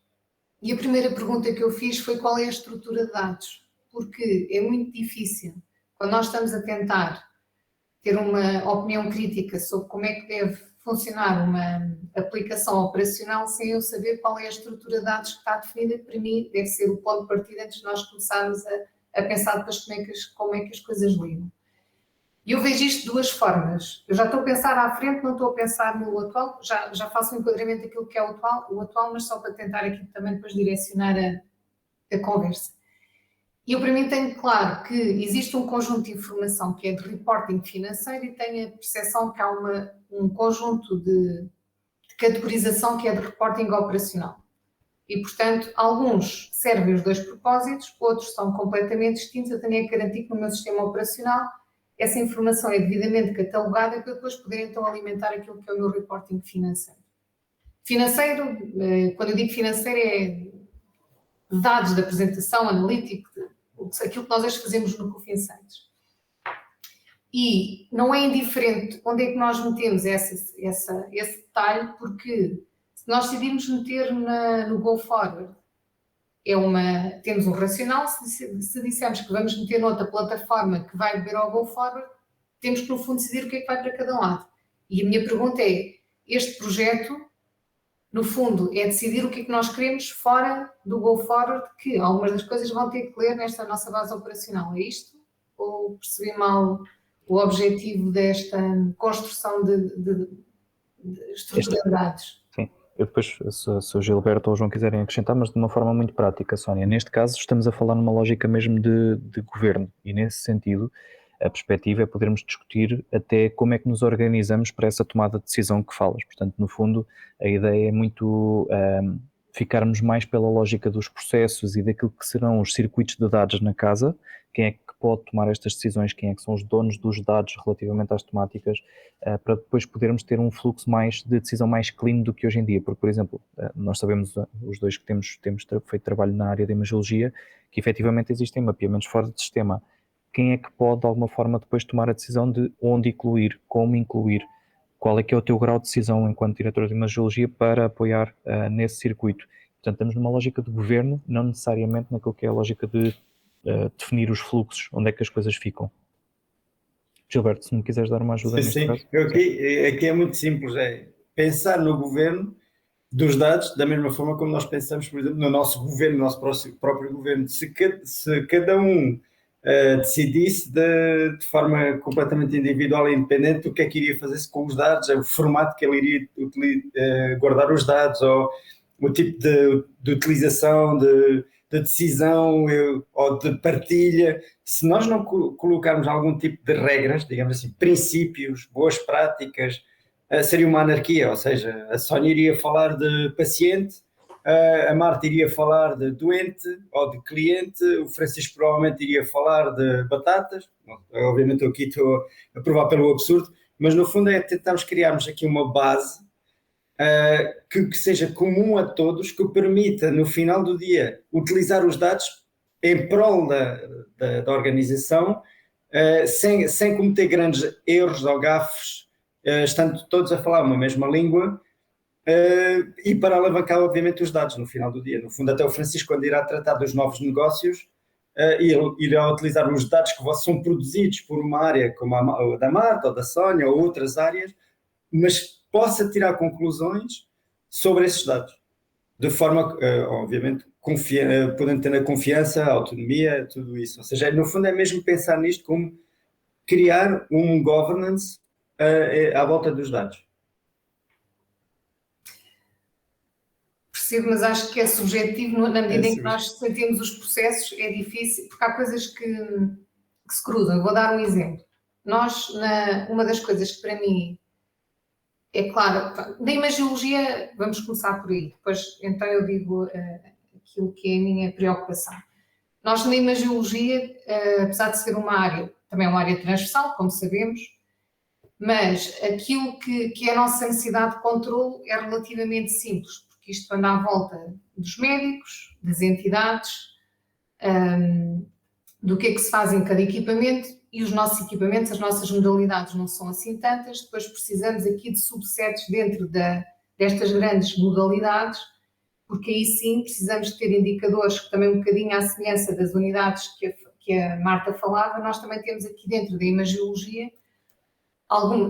e a primeira pergunta que eu fiz foi qual é a estrutura de dados, porque é muito difícil quando nós estamos a tentar ter uma opinião crítica sobre como é que deve funcionar uma aplicação operacional sem eu saber qual é a estrutura de dados que está definida, que para mim deve ser o ponto de partida antes de nós começarmos a pensar depois como é que as coisas ligam. E eu vejo isto de duas formas. Eu já estou a pensar à frente, não estou a pensar no atual, já faço um enquadramento daquilo que é o atual, mas só para tentar aqui também depois direcionar a conversa. E eu para mim tenho claro que existe um conjunto de informação que é de reporting financeiro e tenho a percepção que há um conjunto de categorização que é de reporting operacional. E, portanto, alguns servem os dois propósitos, outros são completamente distintos. Eu tenho que garantir que no meu sistema operacional essa informação é devidamente catalogada para depois poder então alimentar aquilo que é o meu reporting financeiro. Financeiro, quando eu digo financeiro, é dados de apresentação, analítico, aquilo que nós hoje fazemos no Cofinsights. E não é indiferente onde é que nós metemos esse detalhe, porque se nós decidirmos meter no Go Forward, temos um racional, se dissermos que vamos meter noutra plataforma que vai beber ao Go Forward, temos que no fundo decidir o que é que vai para cada lado. E a minha pergunta é, este projeto, no fundo, é decidir o que é que nós queremos fora do Go Forward, que algumas das coisas vão ter que ler nesta nossa base operacional. É isto? Ou percebi mal o objetivo desta construção de estrutura de dados? Sim, eu depois, se o Gilberto ou o João quiserem acrescentar, mas de uma forma muito prática, Sónia. Neste caso, estamos a falar numa lógica mesmo de governo e, nesse sentido, a perspectiva é podermos discutir até como é que nos organizamos para essa tomada de decisão que falas. Portanto, no fundo, a ideia é muito ficarmos mais pela lógica dos processos e daquilo que serão os circuitos de dados na casa, quem é que pode tomar estas decisões, quem é que são os donos dos dados relativamente às temáticas, para depois podermos ter um fluxo de decisão mais clean do que hoje em dia. Porque, por exemplo, nós sabemos, os dois que temos feito trabalho na área da imagiologia, que efetivamente existem mapeamentos fora de sistema. Quem é que pode, de alguma forma, depois tomar a decisão de onde incluir, como incluir, qual é que é o teu grau de decisão enquanto diretor de imagiologia para apoiar nesse circuito. Portanto, estamos numa lógica de governo, não necessariamente naquilo que é a lógica de definir os fluxos, onde é que as coisas ficam. Gilberto, se me quiseres dar uma ajuda neste caso. Aqui é muito simples, é pensar no governo dos dados da mesma forma como nós pensamos, por exemplo, no nosso governo, no nosso próprio governo. Se cada um decidisse de forma completamente individual e independente o que é que iria fazer com os dados, o formato que ele iria guardar os dados, ou o tipo de utilização, de decisão ou de partilha, se nós não colocarmos algum tipo de regras, digamos assim, princípios, boas práticas, seria uma anarquia, ou seja, a Sónia iria falar de paciente, a Marta iria falar de doente ou de cliente, o Francisco provavelmente iria falar de batatas. Obviamente eu aqui estou a provar pelo absurdo, mas no fundo é tentarmos criarmos aqui uma base que seja comum a todos, que permita no final do dia utilizar os dados em prol da organização, sem cometer grandes erros ou gafes, estando todos a falar uma mesma língua, e para alavancar obviamente os dados no final do dia. No fundo, até o Francisco, quando irá tratar dos novos negócios, irá utilizar os dados que são produzidos por uma área como a da Marta ou da Sónia ou outras áreas, mas possa tirar conclusões sobre esses dados, de forma, obviamente, podendo ter a confiança, a autonomia, tudo isso. Ou seja, no fundo é mesmo pensar nisto como criar um governance à volta dos dados. Percebo, mas acho que é subjetivo na medida em que nós sentimos os processos, é difícil, porque há coisas que se cruzam. Eu vou dar um exemplo. Nós, uma das coisas que para mim é claro, na imagiologia, vamos começar por aí, depois então eu digo aquilo que é a minha preocupação. Nós na imagiologia, apesar de ser uma área, também é uma área transversal, como sabemos, Mas aquilo que é a nossa necessidade de controle é relativamente simples, porque isto anda à volta dos médicos, das entidades, do que é que se faz em cada equipamento, e os nossos equipamentos, as nossas modalidades não são assim tantas, depois precisamos aqui de subsetos dentro destas grandes modalidades, porque aí sim precisamos de ter indicadores que também um bocadinho à semelhança das unidades que a Marta falava, nós também temos aqui dentro da imagiologia,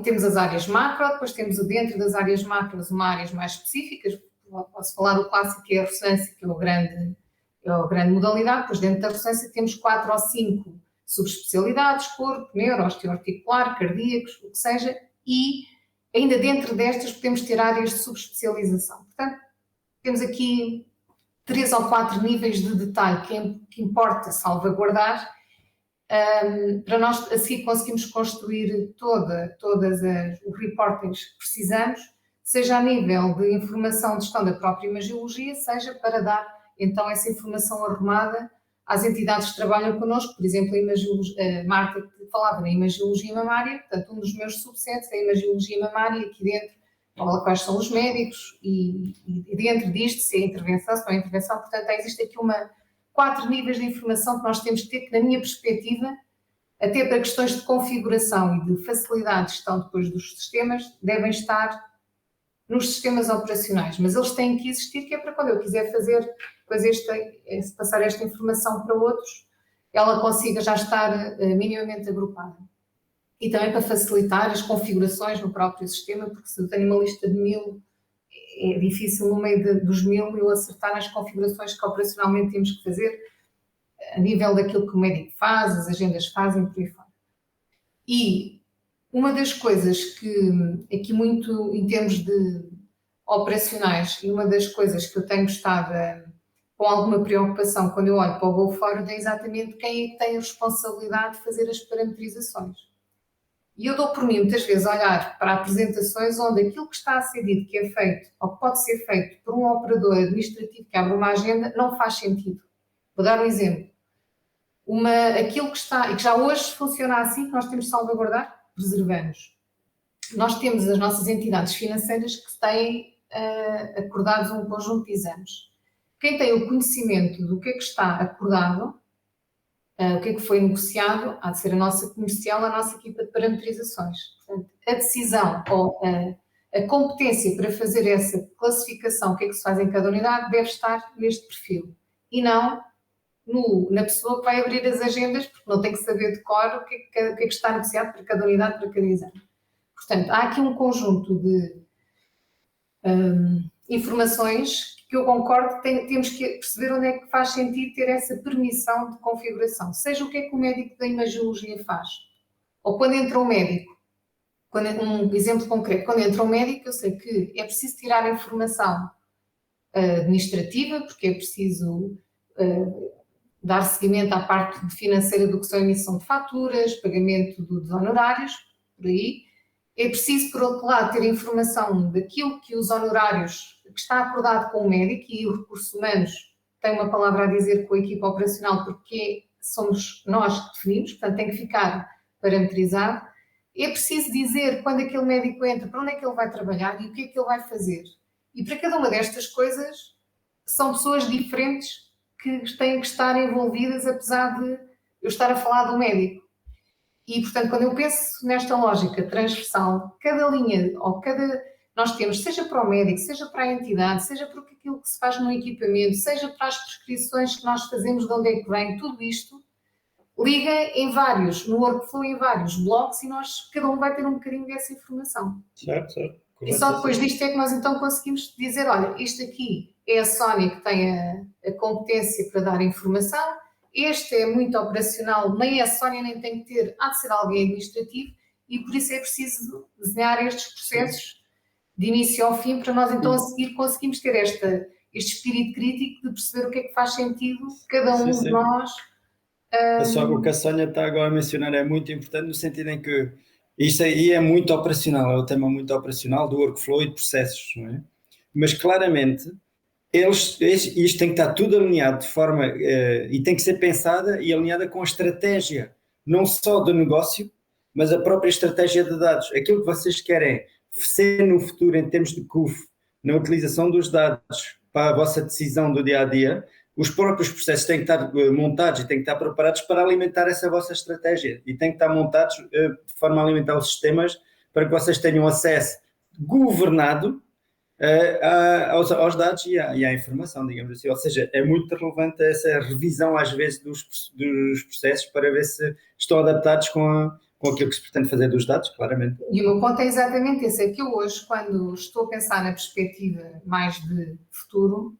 temos as áreas macro, depois temos dentro das áreas macros uma áreas mais específicas, posso falar o clássico que é a ressonância, que é a grande modalidade, depois dentro da ressonância temos 4 ou 5 subespecialidades, corpo, neuro, osteoarticular, cardíacos, o que seja, e ainda dentro destas podemos ter áreas de subespecialização. Portanto, temos aqui 3 ou 4 níveis de detalhe que importa salvaguardar, para nós assim conseguimos construir todas os reportings que precisamos, seja a nível de informação de gestão da própria imagiologia, seja para dar então essa informação arrumada às entidades que trabalham connosco, por exemplo, a Marta que falava na imagiologia mamária, portanto um dos meus subsets é a imagiologia mamária, aqui dentro fala quais são os médicos e dentro disto se é intervenção, se não é intervenção, portanto existe aqui 4 níveis de informação que nós temos que ter, que na minha perspectiva, até para questões de configuração e de facilidade de gestão depois dos sistemas, devem estar nos sistemas operacionais, mas eles têm que existir, que é para quando eu quiser fazer depois passar esta informação para outros, ela consiga já estar minimamente agrupada. E também para facilitar as configurações no próprio sistema, porque se eu tenho uma lista de 1000, é difícil no meio dos 1000 eu acertar nas configurações que operacionalmente temos que fazer, a nível daquilo que o médico faz, as agendas fazem, por aí fora. E uma das coisas que, aqui muito em termos de operacionais, e uma das coisas que eu tenho estado com alguma preocupação quando eu olho para o Go Forward é exatamente quem é que tem a responsabilidade de fazer as parametrizações. E eu dou por mim, muitas vezes, olhar para apresentações onde aquilo que está a ser dito que é feito, ou que pode ser feito por um operador administrativo que abre uma agenda, não faz sentido. Vou dar um exemplo. Aquilo que está, e que já hoje funciona assim, que nós temos de salvaguardar, preservamos. Nós temos as nossas entidades financeiras que têm acordados um conjunto de exames. Quem tem o conhecimento do que é que está acordado, o que é que foi negociado, há de ser a nossa comercial, a nossa equipa de parametrizações. Portanto, a decisão ou a competência para fazer essa classificação, o que é que se faz em cada unidade, deve estar neste perfil. E não na pessoa que vai abrir as agendas, porque não tem que saber de cor o que é que está negociado para cada unidade, para cada exame. Portanto, há aqui um conjunto de informações que eu concordo que temos que perceber onde é que faz sentido ter essa permissão de configuração. Seja o que é que o médico da imagiologia faz. Ou quando entra um médico, um exemplo concreto, quando entra um médico eu sei que é preciso tirar a informação administrativa, porque é preciso dar seguimento à parte financeira do que são a emissão de faturas, pagamento dos honorários, por aí. É preciso, por outro lado, ter a informação daquilo que os honorários, que está acordado com o médico, e o recursos humanos tem uma palavra a dizer com a equipa operacional, porque somos nós que definimos, portanto tem que ficar parametrizado. É preciso dizer quando aquele médico entra, para onde é que ele vai trabalhar e o que é que ele vai fazer. E para cada uma destas coisas, são pessoas diferentes que têm que estar envolvidas, apesar de eu estar a falar do médico. E, portanto, quando eu penso nesta lógica transversal, cada linha, ou nós temos, seja para o médico, seja para a entidade, seja para aquilo que se faz no equipamento, seja para as prescrições que nós fazemos, de onde é que vem, tudo isto liga no workflow, em vários blocos, e cada um vai ter um bocadinho dessa informação. Certo. E só depois disto é que nós então conseguimos dizer, olha, isto aqui é a Sónia que tem a competência para dar informação, este é muito operacional, nem é a Sónia, nem tem que ter, há de ser alguém administrativo, e por isso é preciso desenhar estes processos de início ao fim, para nós então a seguir conseguimos ter este espírito crítico de perceber o que é que faz sentido cada um de nós. O que a Sónia está agora a mencionar é muito importante, no sentido em que isto aí é muito operacional, é o tema muito operacional do workflow e de processos, não é? Mas claramente isto tem que estar tudo alinhado de forma e tem que ser pensada e alinhada com a estratégia, não só do negócio, mas a própria estratégia de dados, aquilo que vocês querem ser no futuro em termos de CUF, na utilização dos dados para a vossa decisão do dia-a-dia, os próprios processos têm que estar montados e têm que estar preparados para alimentar essa vossa estratégia e têm que estar montados de forma a alimentar os sistemas para que vocês tenham acesso governado aos dados e à informação, digamos assim. Ou seja, é muito relevante essa revisão às vezes dos processos para ver se estão adaptados com aquilo que se pretende fazer dos dados, claramente. E o meu ponto é exatamente esse, é que eu hoje, quando estou a pensar na perspectiva mais de futuro,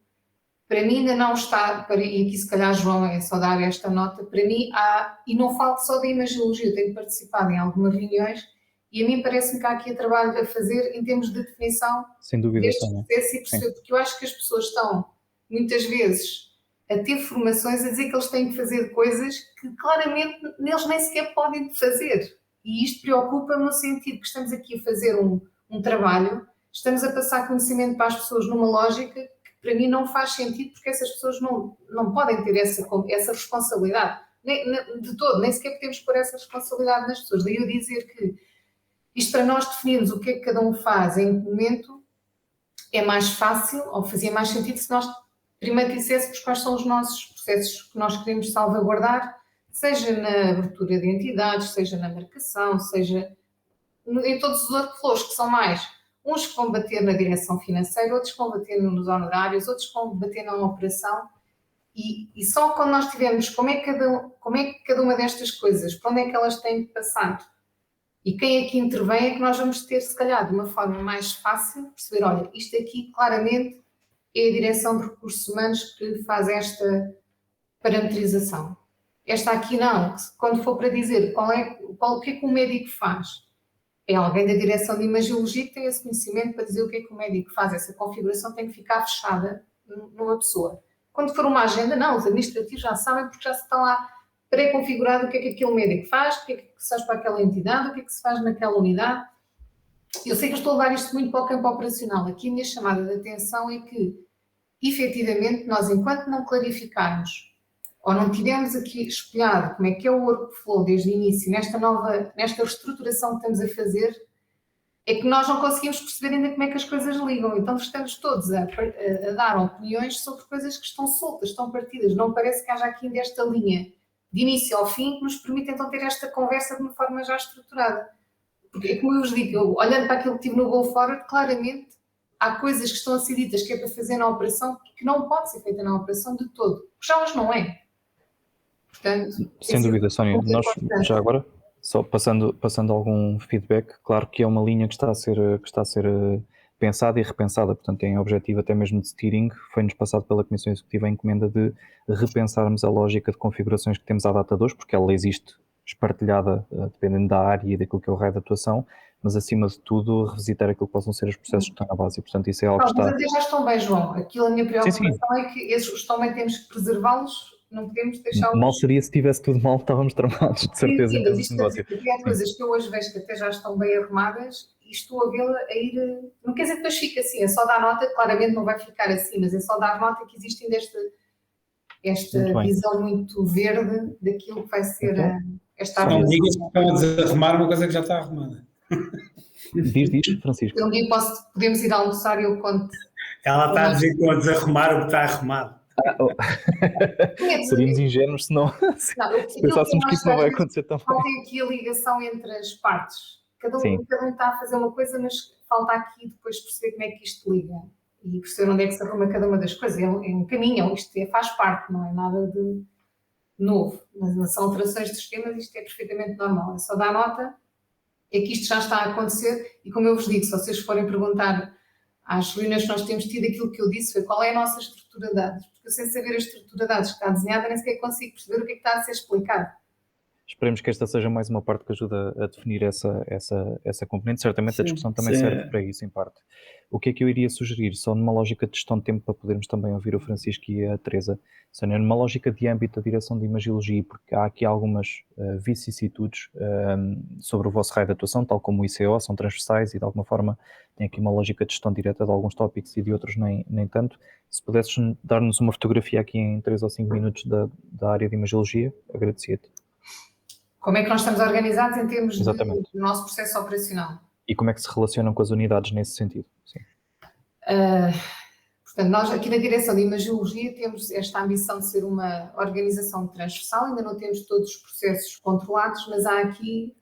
para mim ainda não está, e aqui se calhar João é só dar esta nota, para mim há, e não falo só da imagiologia, eu tenho participado em algumas reuniões e a mim parece-me que há aqui trabalho a fazer em termos de definição Sem dúvida, deste processo e perceber, porque eu acho que as pessoas estão muitas vezes a ter formações a dizer que eles têm que fazer coisas que claramente eles nem sequer podem fazer. E isto preocupa-me no sentido que estamos aqui a fazer um trabalho, estamos a passar conhecimento para as pessoas numa lógica que para mim não faz sentido, porque essas pessoas não podem ter essa responsabilidade. De todo, nem sequer podemos pôr essa responsabilidade nas pessoas. Daí eu dizer que isto para nós definirmos o que é que cada um faz em que momento é mais fácil, ou fazia mais sentido se nós primeiro disséssemos quais são os nossos processos que nós queremos salvaguardar, seja na abertura de entidades, seja na marcação, seja em todos os outros flows que são mais, uns que vão bater na direção financeira, outros que vão bater nos honorários, outros que vão bater na operação, e só quando nós tivermos como é que cada uma destas coisas, para onde é que elas têm que passar, e quem aqui intervém é que nós vamos ter, se calhar, de uma forma mais fácil, perceber, olha, isto aqui claramente é a direção de recursos humanos que faz esta parametrização. Esta aqui não, quando for para dizer o que é que o médico faz, é alguém da direção de imagiologia que tem esse conhecimento para dizer o que é que o médico faz. Essa configuração tem que ficar fechada numa pessoa. Quando for uma agenda, não, os administrativos já sabem porque já está lá pré-configurado o que é que aquele médico faz, o que é que se faz para aquela entidade, o que é que se faz naquela unidade. Eu sei que eu estou a levar isto muito para o campo operacional. Aqui a minha chamada de atenção é que, efetivamente, nós enquanto não clarificarmos ou não tivermos aqui espelhado como é que é o workflow desde o início, nesta reestruturação que estamos a fazer, é que nós não conseguimos perceber ainda como é que as coisas ligam. Então estamos todos a dar opiniões sobre coisas que estão soltas, estão partidas. Não parece que haja aqui ainda esta linha de início ao fim que nos permite então ter esta conversa de uma forma já estruturada. Porque, como eu vos digo, olhando para aquilo que tive no Go Forward, claramente há coisas que estão a ser ditas que é para fazer na operação que não pode ser feita na operação de todo. Porque já hoje não é. Portanto, sem dúvida, Sónia. Nós, já agora, só passando algum feedback, claro que é uma linha que está a ser pensada e repensada, portanto tem objetivo até mesmo de steering, foi-nos passado pela Comissão Executiva a encomenda de repensarmos a lógica de configurações que temos à data de hoje, porque ela existe espartilhada dependendo da área e daquilo que é o raio de atuação, mas acima de tudo revisitar aquilo que possam ser os processos que estão na base, e portanto isso é algo que está... Mas até já estão bem, João. Aquilo, a minha preocupação é que esses também temos que preservá-los, não podemos deixá-los... Mal seria se tivesse tudo mal, estávamos tramados, de certeza. Sim, mas isto é coisas que eu hoje vejo que até já estão bem arrumadas e estou a vê-la a ir... Não quer dizer que depois fique assim, é só dar nota, claramente não vai ficar assim, mas é só dar nota que existe ainda esta visão muito verde daquilo que vai ser esta Não digas que estão a desarrumar uma coisa que já está arrumada. Diz, Francisco. Um dia podemos ir almoçar e eu conto. Ela está a dizer que estão a desarrumar o que está arrumado. Seríamos ingênuos se pensássemos que isso não vai acontecer também. Falta aqui a ligação entre as partes. Cada um está a fazer uma coisa, mas falta aqui depois perceber como é que isto liga e perceber onde é que se arruma cada uma das coisas. É um caminho, isto faz parte, não é nada de novo. Mas são alterações de sistemas, isto é perfeitamente normal. É só dar nota, é que isto já está a acontecer e como eu vos digo, se vocês forem perguntar às reuniões que nós temos tido, aquilo que eu disse foi qual é a nossa estrutura de dados, porque eu sem saber a estrutura de dados que está desenhada nem sequer consigo perceber o que é que está a ser explicado. Esperemos que esta seja mais uma parte que ajuda a definir essa componente. Certamente a discussão também serve para isso, em parte. O que é que eu iria sugerir? Só numa lógica de gestão de tempo, para podermos também ouvir o Francisco e a Teresa. Sónia, numa lógica de âmbito da direção de imagiologia, porque há aqui algumas vicissitudes sobre o vosso raio de atuação, tal como o ICO, são transversais e de alguma forma tem aqui uma lógica de gestão direta de alguns tópicos e de outros nem tanto. Se pudesses dar-nos uma fotografia aqui em 3 ou 5 minutos da área de imagiologia, agradecia-te. como é que nós estamos organizados em termos Exatamente. do nosso processo operacional. E como é que se relacionam com as unidades nesse sentido? Sim. Portanto, nós aqui na direção de Imagiologia temos esta ambição de ser uma organização transversal, ainda não temos todos os processos controlados, mas há aqui,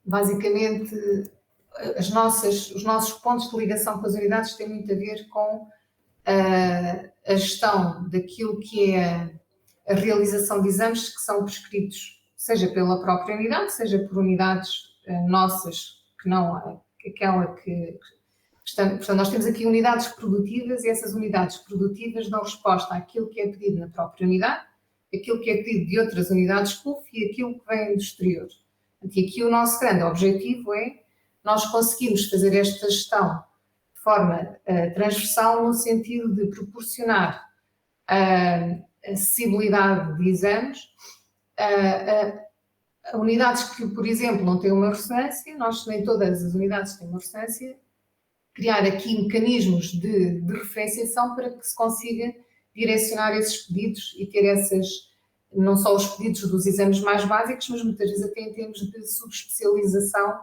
basicamente, os nossos pontos de ligação com as unidades têm muito a ver com a gestão daquilo que é a realização de exames que são prescritos, seja pela própria unidade, seja por unidades nossas, que não aquela que estamos. Portanto, nós temos aqui unidades produtivas e essas unidades produtivas dão resposta àquilo que é pedido na própria unidade, aquilo que é pedido de outras unidades CUF e aquilo que vem do exterior. E aqui o nosso grande objetivo é nós conseguirmos fazer esta gestão de forma transversal no sentido de proporcionar acessibilidade de exames a unidades que, por exemplo, não têm uma ressonância, nem todas as unidades têm uma ressonância, criar aqui mecanismos de referenciação para que se consiga direcionar esses pedidos e ter não só os pedidos dos exames mais básicos, mas muitas vezes até em termos de subespecialização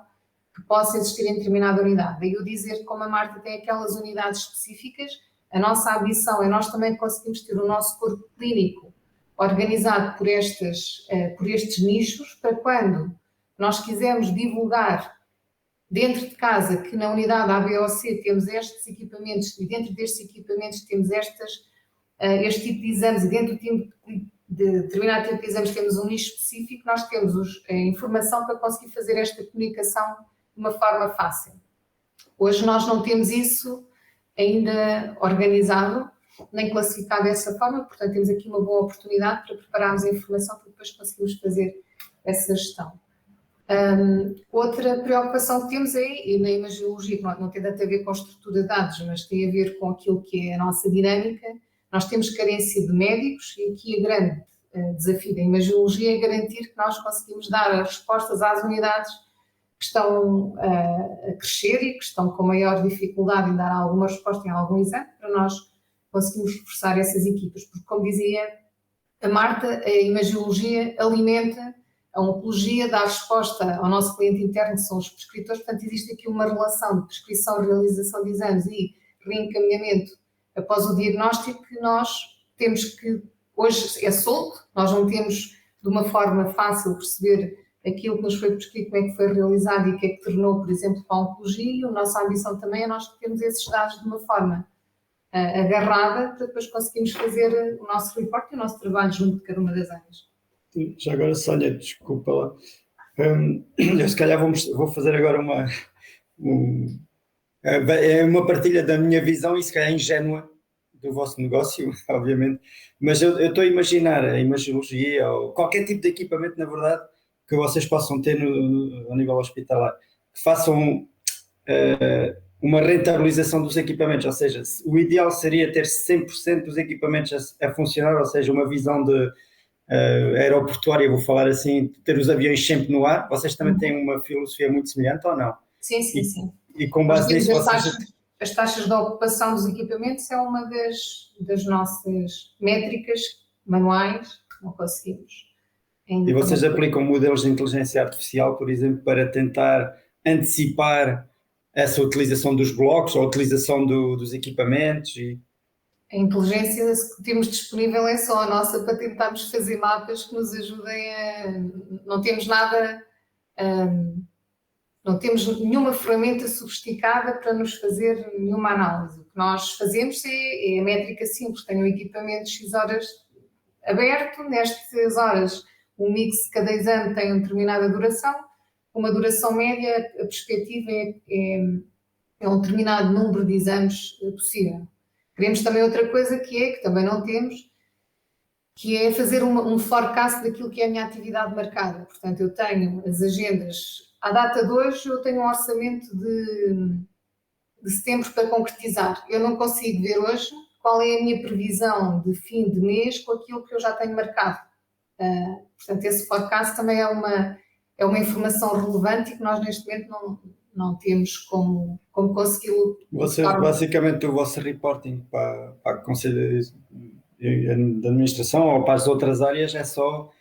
que possa existir em determinada unidade. Daí eu dizer que como a Marta tem aquelas unidades específicas, a nossa ambição é nós também conseguimos ter o nosso corpo clínico organizado por estes nichos, para quando nós quisermos divulgar dentro de casa que na unidade A, B ou C temos estes equipamentos e dentro destes equipamentos temos este tipo de exames e dentro de determinado tipo de exames temos um nicho específico, nós temos a informação para conseguir fazer esta comunicação de uma forma fácil. Hoje nós não temos isso ainda organizado, nem classificado dessa forma, portanto temos aqui uma boa oportunidade para prepararmos a informação para depois conseguirmos fazer essa gestão. Outra preocupação que temos e na Imagiologia, que não tem tanto a ver com a estrutura de dados, mas tem a ver com aquilo que é a nossa dinâmica, nós temos carência de médicos e aqui o grande desafio da Imagiologia é garantir que nós conseguimos dar as respostas às unidades que estão a crescer e que estão com maior dificuldade em dar alguma resposta em algum exame, para nós conseguirmos reforçar essas equipas, porque como dizia a Marta, a Imagiologia alimenta a oncologia, dá resposta ao nosso cliente interno, que são os prescritores, portanto existe aqui uma relação de prescrição, realização de exames e reencaminhamento após o diagnóstico que nós temos que, hoje é solto, nós não temos de uma forma fácil perceber aquilo que nos foi prescrito, como é que foi realizado e o que é que tornou, por exemplo, para a oncologia, e a nossa ambição também é nós termos esses dados de uma forma agarrada para depois conseguirmos fazer o nosso reporte e o nosso trabalho junto de cada uma das áreas. Já agora, Sónia, desculpa lá. Eu se calhar vou fazer agora uma partilha da minha visão e se calhar ingênua do vosso negócio, obviamente, mas eu estou a imaginar a Imagiologia ou qualquer tipo de equipamento, na verdade, que vocês possam ter a nível hospitalar, que façam uma rentabilização dos equipamentos, ou seja, o ideal seria ter 100% dos equipamentos a funcionar, ou seja, uma visão de aeroportuária, vou falar assim, ter os aviões sempre no ar. Vocês também têm uma filosofia muito semelhante ou não? Sim, sim, sim. E com base nisso as taxas de ocupação dos equipamentos é uma das nossas métricas manuais que não conseguimos. E vocês aplicam modelos de inteligência artificial, por exemplo, para tentar antecipar essa utilização dos blocos ou a utilização dos equipamentos? A inteligência que temos disponível é só a nossa para tentarmos fazer mapas que nos ajudem Não temos nada... Não temos nenhuma ferramenta sofisticada para nos fazer nenhuma análise. O que nós fazemos é a métrica simples. Tenho um equipamento X horas aberto, nestas horas o mix de cada exame tem uma determinada duração, uma duração média, a perspectiva é um determinado número de exames possível. Queremos também outra coisa que também não temos, que é fazer um forecast daquilo que é a minha atividade marcada. Portanto, eu tenho as agendas, à data de hoje eu tenho um orçamento de setembro para concretizar. Eu não consigo ver hoje qual é a minha previsão de fim de mês com aquilo que eu já tenho marcado. Portanto, esse forecast também é uma informação relevante e que nós neste momento não temos como consegui-lo. Basicamente o vosso reporting para o Conselho de Administração ou para as outras áreas é só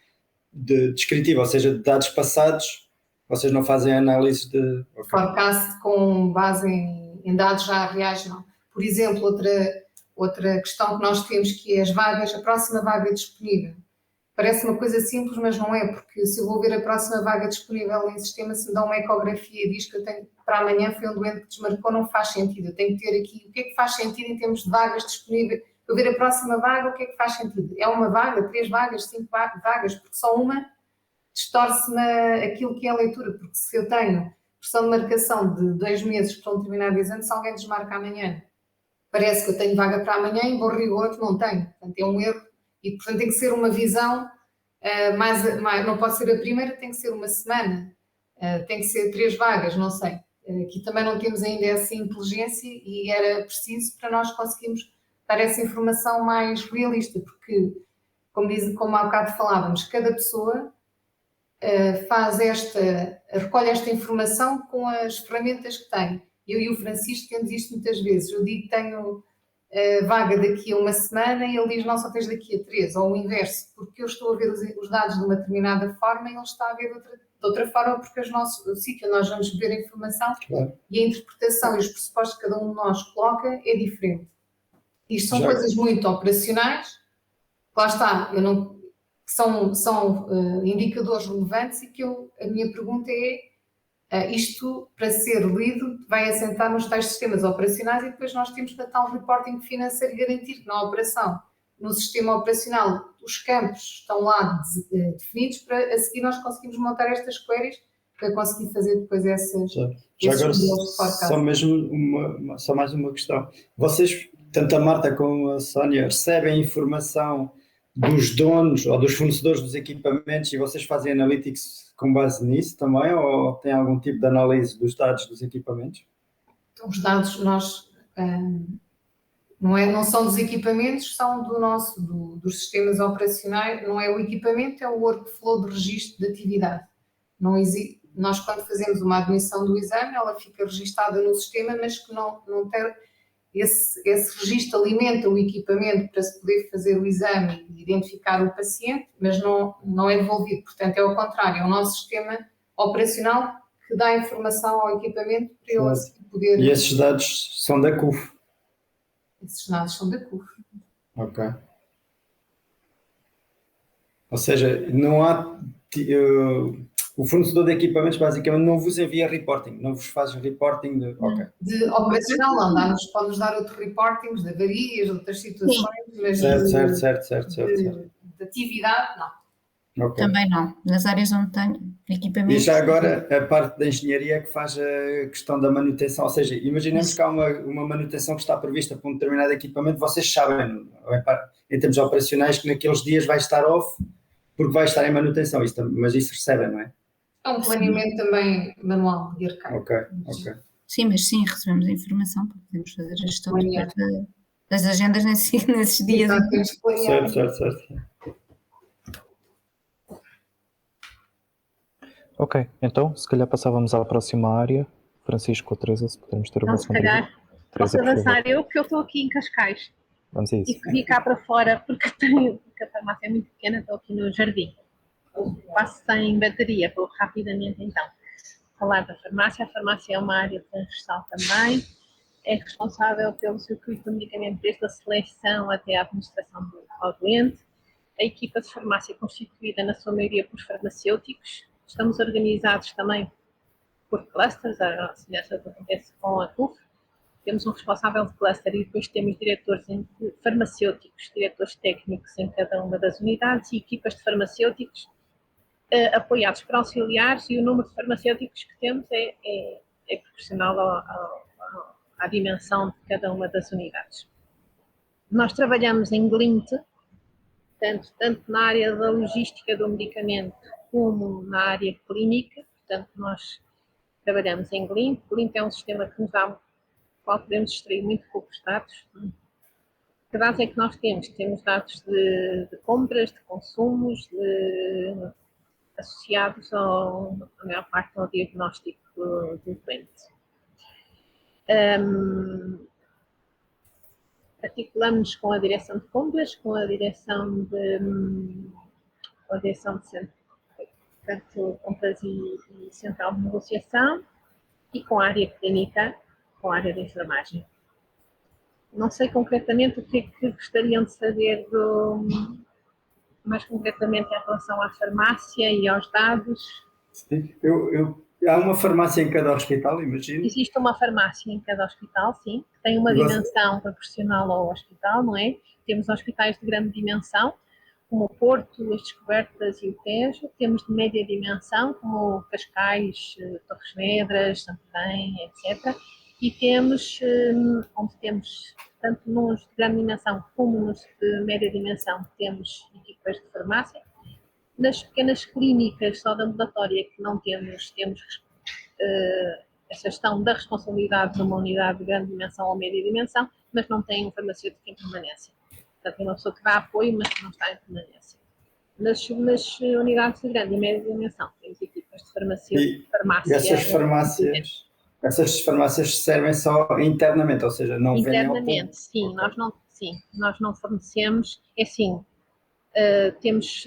descritiva, ou seja, de dados passados, vocês não fazem análise de... Okay. Forecast com base em dados já reais, não. Por exemplo, outra questão que nós temos, que é as vagas, a próxima vaga disponível. Parece uma coisa simples, mas não é, porque se eu vou ver a próxima vaga disponível em sistema, se me dá uma ecografia e diz que eu tenho para amanhã foi um doente que desmarcou, não faz sentido. Eu tenho que ter aqui o que é que faz sentido em termos de vagas disponíveis. Eu ver a próxima vaga, o que é que faz sentido? É uma vaga, 3 vagas, 5 vagas, porque só uma distorce-me aquilo que é a leitura, porque se eu tenho pressão de marcação de 2 meses para um determinado exame, se alguém desmarca amanhã, parece que eu tenho vaga para amanhã, em bom rigor não tenho. Portanto, é um erro e, portanto, tem que ser uma visão, não pode ser a primeira, tem que ser uma semana, tem que ser 3 vagas, não sei. Aqui também não temos ainda essa inteligência e era preciso para nós conseguirmos dar essa informação mais realista, porque, como há bocado falávamos, cada pessoa recolhe esta informação com as ferramentas que tem. Eu e o Francisco temos isto muitas vezes. Eu digo que tenho vaga daqui a uma semana e ele diz não, só tens daqui a 3, ou o inverso, porque eu estou a ver os dados de uma determinada forma e ele está a ver de outra forma, porque o sítio onde nós vamos ver a informação, claro, e a interpretação e os pressupostos que cada um de nós coloca é diferente. Isto são coisas muito operacionais, lá está, são indicadores relevantes e que a minha pergunta é, isto para ser lido vai assentar nos tais sistemas operacionais e depois nós temos para tal reporting financeiro garantir que na operação, no sistema operacional, os campos estão lá definidos para a seguir nós conseguimos montar estas queries para conseguir fazer depois essas... Já agora, só mais uma questão. Vocês, tanto a Marta como a Sónia, recebem informação dos donos ou dos fornecedores dos equipamentos e vocês fazem analytics com base nisso também, ou tem algum tipo de análise dos dados dos equipamentos? Os dados não são dos equipamentos, são dos sistemas operacionais, não é o equipamento, é o workflow de registro de atividade. Nós, quando fazemos uma admissão do exame, ela fica registada no sistema, mas que não tem... Esse registro alimenta o equipamento para se poder fazer o exame e identificar o paciente, mas não é devolvido. Portanto, é ao contrário, é o nosso sistema operacional que dá informação ao equipamento para ele assim poder... E esses dados são da CUF? Esses dados são da CUF. Ok. Ou seja, não há... o fornecedor de equipamentos basicamente não vos envia reporting, não vos faz reporting de... Okay. De operacional não, pode-nos dar outros reportings de avarias, de outras situações, mas certo. De atividade, não. Okay. Também não, nas áreas onde tenho equipamentos... E já agora a parte da engenharia que faz a questão da manutenção, ou seja, imaginemos que há uma manutenção que está prevista para um determinado equipamento, vocês sabem, em termos operacionais, que naqueles dias vai estar off, porque vai estar em manutenção, mas isso recebem, não é? É um planeamento também manual e arcaico. Ok. Sim, mas sim, recebemos a informação para podermos fazer a gestão das agendas nesses dias. Certo. Ok, então, se calhar passávamos à próxima área. Francisco ou Teresa, se pudermos ter o vosso contributo. Se calhar, posso avançar eu, porque eu estou aqui em Cascais. Vamos a isso. E vim cá para fora, porque a farmácia é muito pequena, estou aqui no jardim. Passo sem bateria, vou rapidamente então falar da farmácia. A farmácia é uma área transversal também, é responsável pelo circuito de medicamento desde a seleção até a administração ao doente. A equipa de farmácia é constituída na sua maioria por farmacêuticos. Estamos organizados também por clusters, a semelhança do que acontece com a CUF. Temos um responsável de cluster e depois temos diretores farmacêuticos, diretores técnicos em cada uma das unidades e equipas de farmacêuticos apoiados por auxiliares, e o número de farmacêuticos que temos é proporcional à dimensão de cada uma das unidades. Nós trabalhamos em Glint, tanto na área da logística do medicamento como na área clínica, portanto nós trabalhamos em Glint. Glint é um sistema que nos dá, qual podemos extrair muito poucos dados. Que dados é que nós temos? Temos dados de compras, de consumos, associados a maior parte ao diagnóstico do doente. Articulamos com a direção de compras, com a direção de portanto, compras e central de negociação, e com a área clínica, com a área de enfermagem. Não sei concretamente o que é que gostariam de saber mais concretamente em relação à farmácia e aos dados. Sim. Há uma farmácia em cada hospital, imagino. Existe uma farmácia em cada hospital, sim, que tem uma dimensão proporcional ao hospital, não é? Temos hospitais de grande dimensão, como o Porto, as Descobertas e o Tejo. Temos de média dimensão, como Cascais, Torres Vedras, Santarém, etc. E temos, onde temos, tanto nos de grande dimensão como nos de média dimensão, temos equipas de farmácia. Nas pequenas clínicas só de ambulatória que não temos a gestão da responsabilidade de uma unidade de grande dimensão ou média dimensão, mas não tem um farmacêutico em permanência. Portanto, é uma pessoa que dá apoio, mas que não está em permanência. Nas unidades de grande e média dimensão, temos equipas de farmácia. E essas farmácias servem só internamente, ou seja, não vendem ao público? Internamente, sim, nós não fornecemos, é assim, temos,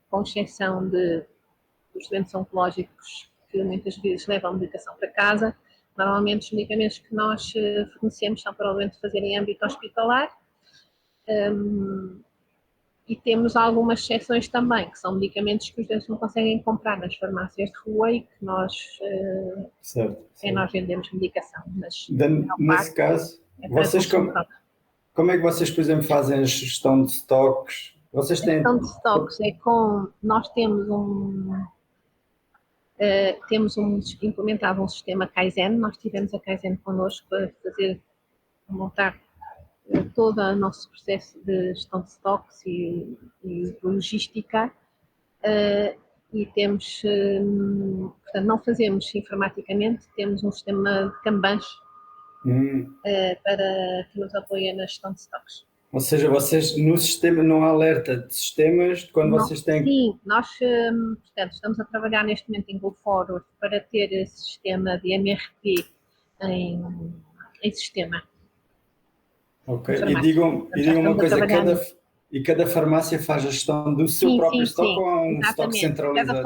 com exceção dos doentes oncológicos que muitas vezes levam medicação para casa, normalmente os medicamentos que nós fornecemos são para o doente fazer em âmbito hospitalar, e temos algumas exceções também, que são medicamentos que os doentes não conseguem comprar nas farmácias de rua e que nós vendemos medicação. Mas, nesse caso, como é que vocês, por exemplo, fazem a gestão de estoques? Vocês têm... A gestão de estoques é com... Nós implementado um sistema Kaizen. Nós tivemos a Kaizen connosco para montar todo o nosso processo de gestão de estoques e de logística, e temos, portanto, não fazemos informaticamente, temos um sistema de Kanban para que nos apoie na gestão de estoques. Ou seja, vocês no sistema não há alerta de sistemas quando vocês têm... Sim, nós, portanto, estamos a trabalhar neste momento em GoForward para ter esse sistema de MRP em sistema. Ok, e digam uma coisa, cada farmácia faz a gestão do seu próprio estoque ou há um estoque centralizado?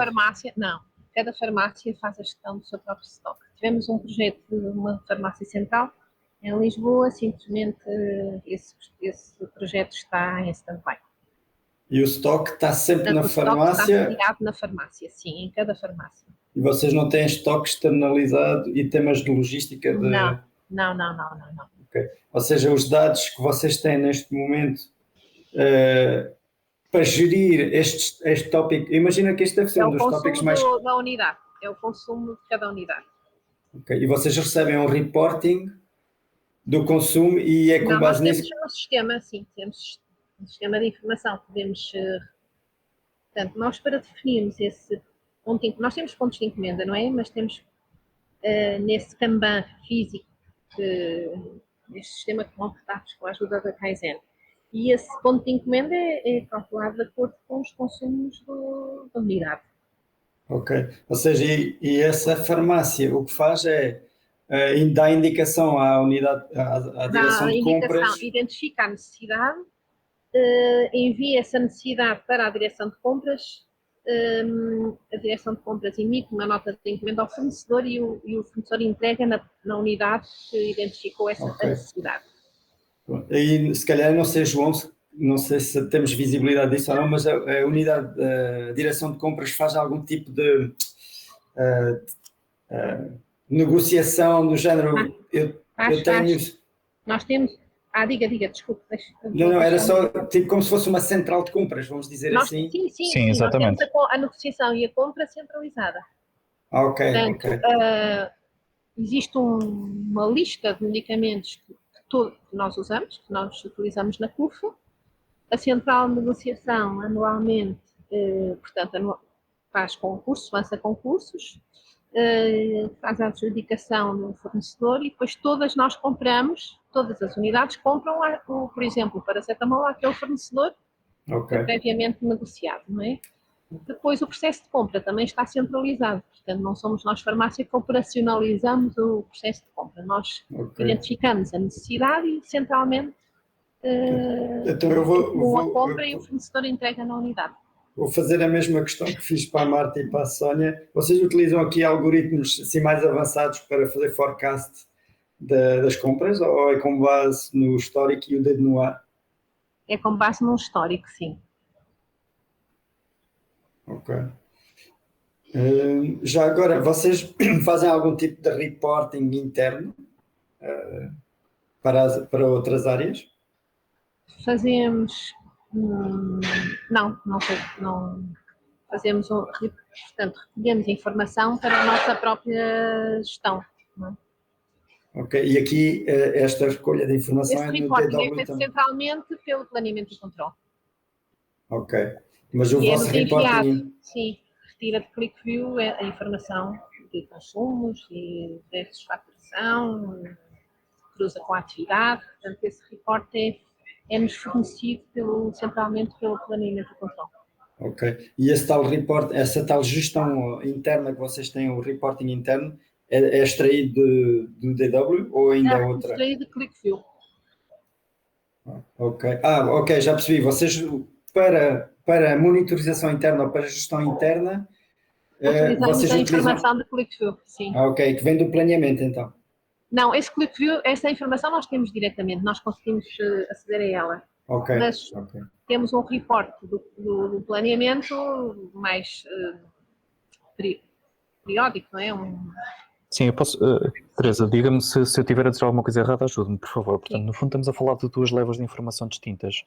Cada farmácia faz a gestão do seu próprio estoque. Tivemos um projeto de uma farmácia central em Lisboa, simplesmente esse projeto está em stand-by. E o estoque está sempre na farmácia? Está ligado na farmácia, sim, em cada farmácia. E vocês não têm estoque externalizado e temas de logística? Não. Okay. Ou seja, os dados que vocês têm neste momento para gerir este tópico, imagina que este deve ser um dos tópicos mais... É o consumo da unidade, é o consumo de cada unidade. Ok, e vocês recebem um reporting do consumo e é com base nisso... Nós temos um sistema, sim, temos um sistema de informação, podemos... Portanto, nós para definirmos esse ponto... Nós temos pontos de encomenda, não é? Mas temos nesse Kanban físico, neste sistema que montamos com a ajuda da Kaizen. E esse ponto de encomenda é calculado de acordo com os consumos da unidade. Ok, ou seja, e essa farmácia o que faz é dá indicação à unidade, à direção de compras? Identifica a necessidade, envia essa necessidade para a direção de compras, a direção de compras emite uma nota de encomenda ao fornecedor e o fornecedor entrega na unidade que identificou essa necessidade. E se calhar, não sei, João, não sei se temos visibilidade disso ou não, mas a unidade de direção de compras faz algum tipo de negociação do género? Nós temos... diga, desculpe. Não, era só tipo como se fosse uma central de compras, vamos dizer assim. Sim, exatamente. Nós temos a negociação e a compra centralizada. Ok. Existe uma lista de medicamentos que nós usamos, que nós utilizamos na CUF. A central de negociação anualmente, portanto, faz concursos, lança concursos, faz a adjudicação do fornecedor e depois todas nós compramos, todas as unidades compram, por exemplo, o paracetamol àquele fornecedor previamente negociado, não é? Depois o processo de compra também está centralizado, portanto não somos nós farmácia que operacionalizamos o processo de compra, nós identificamos a necessidade e centralmente então eu vou a compra e o fornecedor entrega na unidade. Vou fazer a mesma questão que fiz para a Marta e para a Sónia. Vocês utilizam aqui algoritmos assim, mais avançados para fazer forecast das compras ou é com base no histórico e o dedo no ar? É com base num histórico, sim. Ok. Já agora, vocês fazem algum tipo de reporting interno para outras áreas? Fazemos. Não fazemos, portanto, recolhemos informação para a nossa própria gestão. Não é? Ok, e aqui esta recolha de informação Esse é no reporting é DW feito também? centralmente pelo planeamento e controle. Ok, mas o E vosso é-nos enviado, reporting... sim, retira de ClickView a informação de consumos e preços de faturação, cruza com a atividade, portanto esse reporte é-nos fornecido centralmente pelo planeamento e controle. Ok, e esse tal report, essa tal gestão interna que vocês têm, o reporting interno, é extraído do DW ou ainda é Não, outra? extraído de ClickView. Ok, ok, já percebi. Vocês, para monitorização interna ou para gestão interna, Utilizamos vocês a utilizam... informação de ClickView, sim. Ok, que vem do planeamento então. Não, esse ClickView, essa informação nós temos diretamente, nós conseguimos aceder a ela. Ok, Mas ok. temos um reporte do planeamento mais periódico, não é? Sim, eu posso. Teresa, diga-me se eu estiver a dizer alguma coisa errada, ajude-me, por favor. Portanto, Sim. no fundo, estamos a falar de duas levas de informação distintas.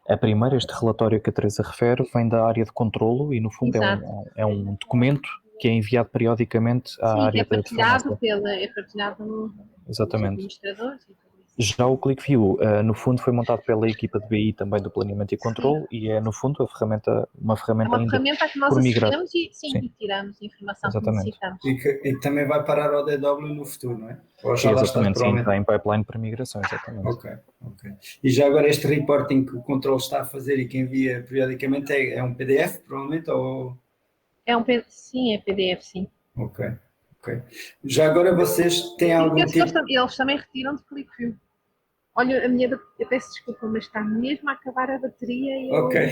A primeira, este relatório que a Teresa refere, vem da área de controlo e, no fundo, é um documento que é enviado periodicamente à Sim, área é de farmácia. é partilhado nos Exatamente. administradores e tudo isso. Já o ClickView, no fundo, foi montado pela equipa de BI também do planeamento e controle e é, no fundo, uma É ferramenta uma ainda ferramenta que nós por migrar. acessemos e Sim. tiramos a informação Exatamente. que necessitamos. E que também vai parar ao DW no futuro, não é? Ou já Sim, lá está, exatamente, sim, provavelmente. está em pipeline para migração, exatamente. Ok. E já agora este reporting que o controle está a fazer e que envia periodicamente é um PDF, provavelmente, ou... Sim, é PDF, sim. Ok. Já agora vocês têm Eu algum penso que tipo... eles também retiram de ClickView. Olha, eu peço desculpa, mas está mesmo a acabar a bateria e eu... Ok.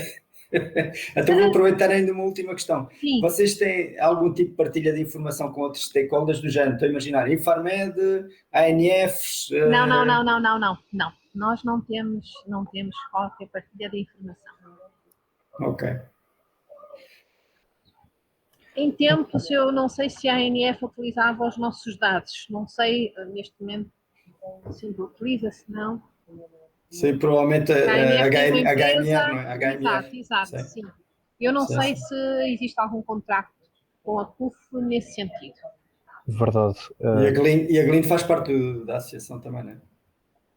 Então vou aproveitar ainda uma última questão. Sim. Vocês têm algum tipo de partilha de informação com outros stakeholders do género? Estou a imaginar, Infarmed, ANFs... Não. Nós não temos qualquer partilha de informação. Ok. Em tempos, eu não sei se a ANF utilizava os nossos dados. Não sei, neste momento, se utiliza, se não. Sim, provavelmente A ANF tem uma empresa. HMR, não é? HMR. Exato, sim. Eu não sei se existe algum contrato com a CUF nesse sentido. Verdade. E a Glint faz parte da associação também, não é?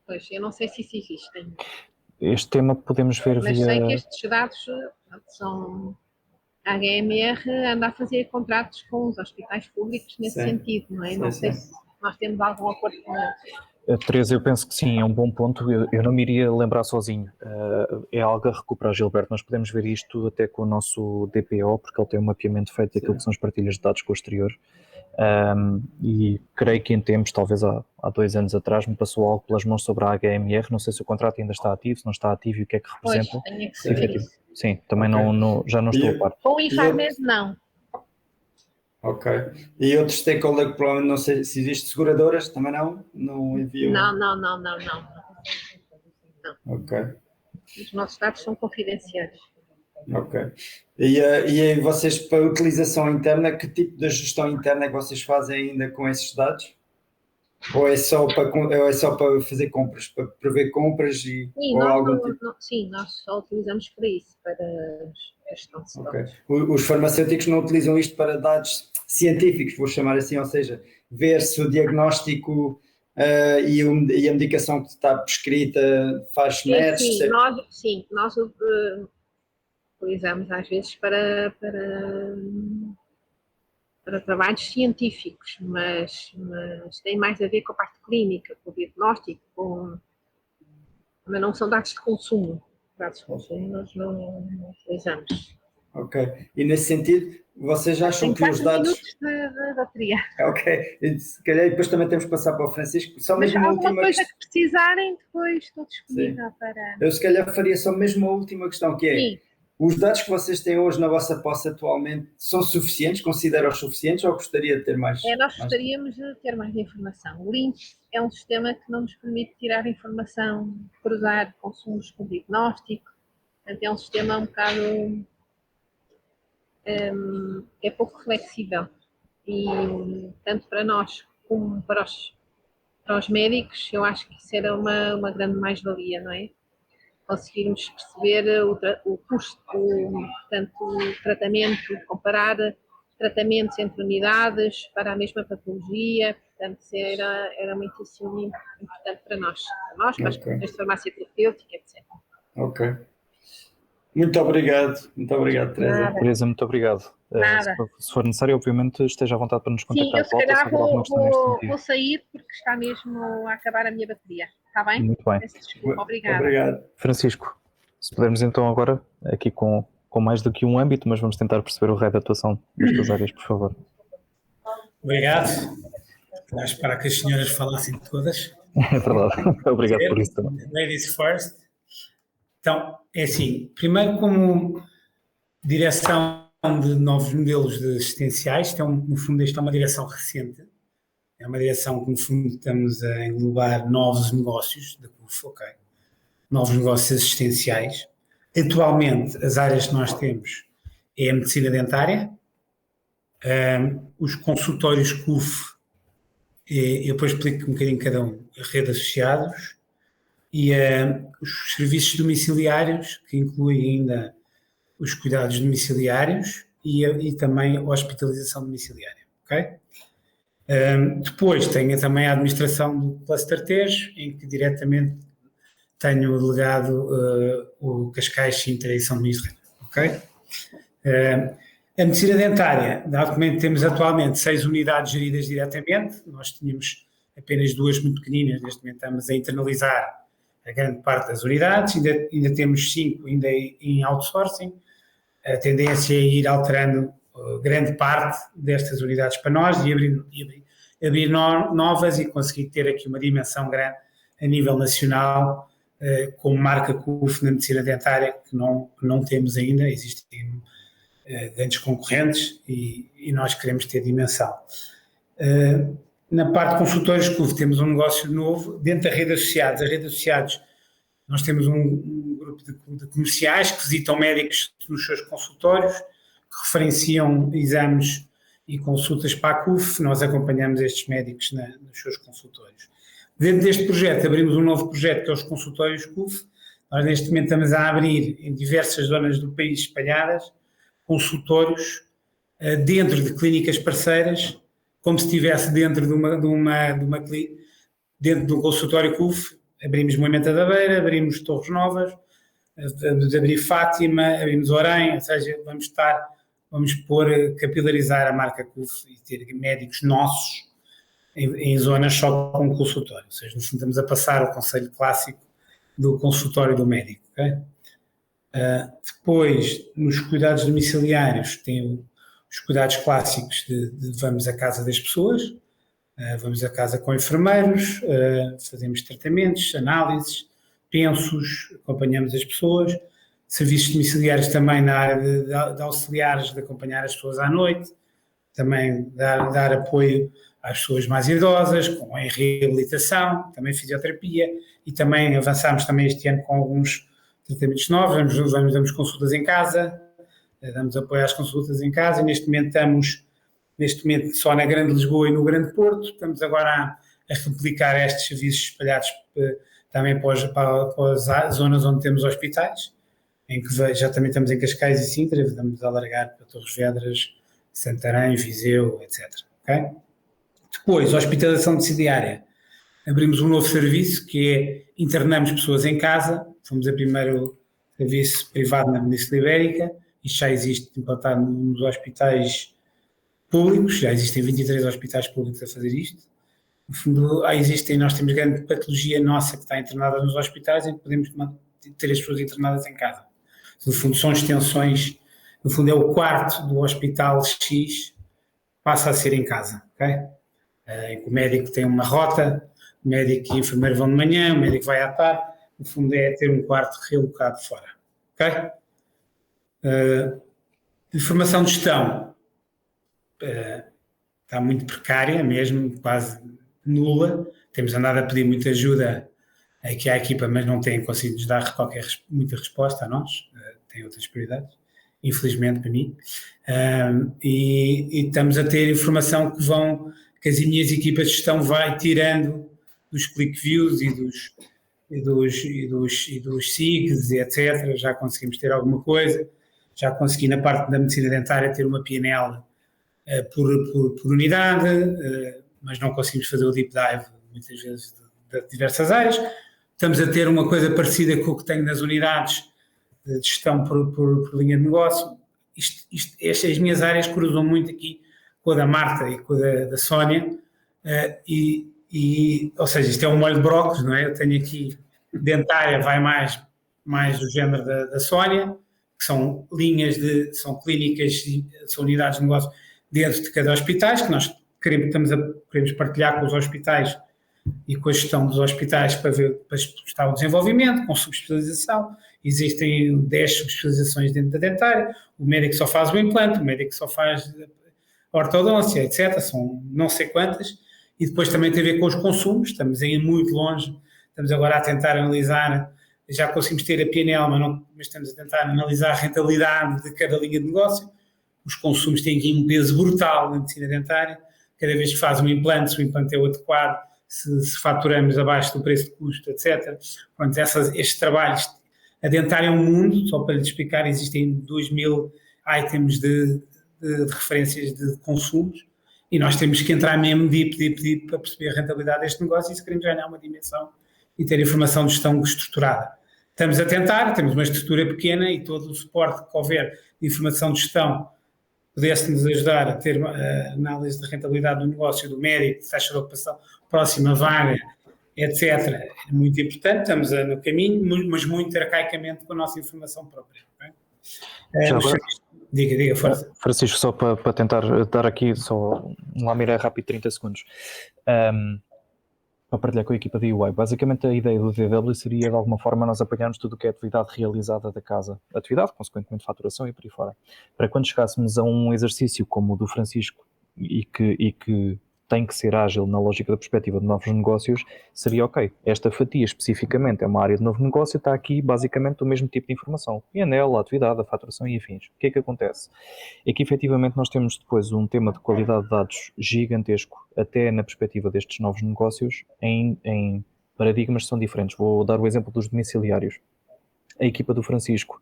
Pois, eu não sei se isso existe ainda. Este tema podemos ver Mas via... sei que estes dados são... A HMR anda a fazer contratos com os hospitais públicos nesse sentido, não é? Não sei se nós temos algum acordo com eles. Teresa, eu penso que sim, é um bom ponto. Eu não me iria lembrar sozinho. É algo a recuperar, Gilberto. Nós podemos ver isto até com o nosso DPO, porque ele tem um mapeamento feito daquilo que são as partilhas de dados com o exterior. E creio que em tempos, talvez há 2 anos atrás, me passou algo pelas mãos sobre a HMR. Não sei se o contrato ainda está ativo, se não está ativo e o que é que representa. Pois, tenho que saber isso. Sim, também já não estou a par. Com o Infarmed, não. Ok. E outros stakeholders que provavelmente não sei se existe, seguradoras também não? Não enviam? Não. Ok. Os nossos dados são confidenciais. Ok. E aí vocês, para utilização interna, que tipo de gestão interna é que vocês fazem ainda com esses dados? Ou é só para fazer compras, para prever compras Sim, sim, nós só utilizamos para isso, para a gestão de estoques. Os farmacêuticos não utilizam isto para dados científicos, vou chamar assim, ou seja, ver se o diagnóstico e a medicação que está prescrita faz match. Sim, nós utilizamos às vezes para trabalhos científicos, mas tem mais a ver com a parte clínica, com o diagnóstico, mas não são dados de consumo. Dados de consumo nós não utilizamos. Ok. E nesse sentido, vocês acham que os dados... minutos de bateria. Ok. Se calhar depois também temos que passar para o Francisco. Só Mas mesmo alguma coisa que precisarem, depois estou disponível Sim. para... Eu se calhar faria só mesmo a última questão, que é... Sim. Os dados que vocês têm hoje na vossa posse atualmente são suficientes? Considera-os suficientes ou gostaria de ter mais? Nós gostaríamos de ter mais informação. O LIMP é um sistema que não nos permite tirar informação, cruzar consumos com diagnóstico. Portanto, é um sistema um bocado... é pouco flexível. E tanto para nós como para os médicos, eu acho que isso era uma grande mais-valia, não é? Conseguirmos perceber o custo, portanto, o tratamento, comparar tratamentos entre unidades para a mesma patologia, portanto, isso era muitíssimo importante para nós, para as questões de farmácia terapêutica, etc. Ok. Muito obrigado, Teresa. Teresa, muito obrigado. Se for necessário, obviamente, esteja à vontade para nos contactar. Sim, eu se calhar vou sair porque está mesmo a acabar a minha bateria. Está bem? Muito bem. Obrigada. Obrigado. Francisco, se pudermos então agora, aqui com mais do que um âmbito, mas vamos tentar perceber o raio de atuação das tuas áreas, por favor. Obrigado. Estava a esperar que as senhoras falassem todas. É verdade. Obrigado por isso também. Ladies first. Então, é assim, primeiro como direção de novos modelos de assistenciais, no fundo esta é uma direção recente, é uma direção que no fundo estamos a englobar novos negócios da CUF, ok? Novos negócios assistenciais. Atualmente as áreas que nós temos é a medicina dentária, os consultórios CUF, eu depois explico um bocadinho cada um, a rede de associados, e os serviços domiciliários, que incluem ainda os cuidados domiciliários e também a hospitalização domiciliária, ok? Depois tenho também a administração do Cluster Tejo, em que diretamente tenho delegado o Cascais, Sintra e São Luís de Rei, ok? A medicina dentária, dado que temos atualmente 6 unidades geridas diretamente, nós tínhamos apenas 2 muito pequeninas, neste momento estamos a internalizar a grande parte das unidades, ainda temos 5 ainda em outsourcing. A tendência é ir alterando grande parte destas unidades para nós e abrir novas e conseguir ter aqui uma dimensão grande a nível nacional, como marca CUF na medicina dentária, que não temos ainda, existem grandes concorrentes e nós queremos ter dimensão. Na parte de consultórios CUF temos um negócio novo, dentro da rede de associados. A rede de associados, nós temos um grupo de comerciais que visitam médicos nos seus consultórios, que referenciam exames e consultas para a CUF, nós acompanhamos estes médicos nos seus consultórios. Dentro deste projeto, abrimos um novo projeto que é os consultórios CUF. Nós neste momento estamos a abrir em diversas zonas do país espalhadas, consultórios dentro de clínicas parceiras, como se estivesse dentro de um consultório CUF. Abrimos Moimenta da Beira, abrimos Torres Novas, abrir Fátima, abrimos Orem, ou seja, vamos capilarizar a marca CUF e ter médicos nossos em zonas só com consultório, ou seja, no fundo estamos a passar o conceito clássico do consultório do médico, ok? Depois, nos cuidados domiciliários, tem os cuidados clássicos de vamos à casa das pessoas, vamos à casa com enfermeiros, fazemos tratamentos, análises, pensos, acompanhamos as pessoas, serviços domiciliários também na área de auxiliares, de acompanhar as pessoas à noite, também dar apoio às pessoas mais idosas, em reabilitação, também fisioterapia, e também avançamos também este ano com alguns tratamentos novos, damos consultas em casa, damos apoio às consultas em casa, e neste momento estamos só na Grande Lisboa e no Grande Porto, estamos agora a replicar estes serviços espalhados também para as zonas onde temos hospitais, em que já também estamos em Cascais e Sintra, vamos alargar para Torres Vedras, Santarém, Viseu, etc. Okay? Depois, hospitalização domiciliária. Abrimos um novo serviço que é internamos pessoas em casa, fomos o primeiro serviço privado na Península Ibérica, isto já existe implantado nos hospitais públicos, já existem 23 hospitais públicos a fazer isto. No fundo, nós temos grande patologia nossa que está internada nos hospitais em que podemos ter as pessoas internadas em casa. No fundo, são extensões, no fundo é o quarto do hospital X, passa a ser em casa, ok? Em que o médico tem uma rota, o médico e o enfermeiro vão de manhã, o médico vai à tarde, no fundo é ter um quarto realocado fora, ok? Informação de gestão está muito precária, mesmo quase nula. Temos andado a pedir muita ajuda aqui à equipa, mas não têm conseguido nos dar muita resposta a nós. Têm outras prioridades, infelizmente para mim. E estamos a ter informação que as minhas equipas de gestão vai tirando dos click views e dos SIGs e etc. Já conseguimos ter alguma coisa. Já consegui na parte da medicina dentária ter uma PNL por unidade, mas não conseguimos fazer o deep dive muitas vezes de diversas áreas. Estamos a ter uma coisa parecida com o que tenho nas unidades de gestão por linha de negócio. Estas minhas áreas cruzam muito aqui com a da Marta e com a da Sónia, ou seja, isto é um molho de brócolis, não é? Eu tenho aqui dentária, vai mais do género da Sónia, que são são clínicas, são unidades de negócio dentro de cada hospital, que nós queremos partilhar com os hospitais e com a gestão dos hospitais para estar o desenvolvimento, com subespecialização. Existem 10 subespecializações dentro da dentária, o médico só faz o implante, o médico só faz ortodôncia, etc. São não sei quantas, e depois também tem a ver com os consumos, estamos aí muito longe, estamos agora a tentar analisar, já conseguimos ter a PNL, mas estamos a tentar analisar a rentabilidade de cada linha de negócio. Os consumos têm aqui um peso brutal na medicina dentária, cada vez que faz um implante, se o implante é o adequado, se faturamos abaixo do preço de custo, etc. Pronto, estes trabalhos, a dentária é um mundo, só para lhe explicar, existem 2.000 items de referências de consumos, e nós temos que entrar mesmo deep para perceber a rentabilidade deste negócio, e se queremos ganhar uma dimensão e ter informação de gestão estruturada. Estamos a tentar, temos uma estrutura pequena e todo o suporte que houver de informação de gestão pudesse-nos ajudar a ter a análise de rentabilidade do negócio, do médico, de taxa de ocupação, próxima vaga, etc. É muito importante, estamos no caminho, mas muito arcaicamente com a nossa informação própria. Okay? Diga, força. Francisco, só para tentar dar aqui só um lamiré rápido, 30 segundos. Para partilhar com a equipa da UI. Basicamente a ideia do DW seria de alguma forma nós apanharmos tudo o que é atividade realizada da casa, atividade, consequentemente faturação e por aí fora, para quando chegássemos a um exercício como o do Francisco e que tem que ser ágil na lógica da perspectiva de novos negócios, seria ok, esta fatia especificamente é uma área de novo negócio, está aqui basicamente o mesmo tipo de informação, PNL, a atividade, a faturação e afins. O que é que acontece? É que efetivamente nós temos depois um tema de qualidade de dados gigantesco, até na perspectiva destes novos negócios, em paradigmas que são diferentes. Vou dar o exemplo dos domiciliários. A equipa do Francisco,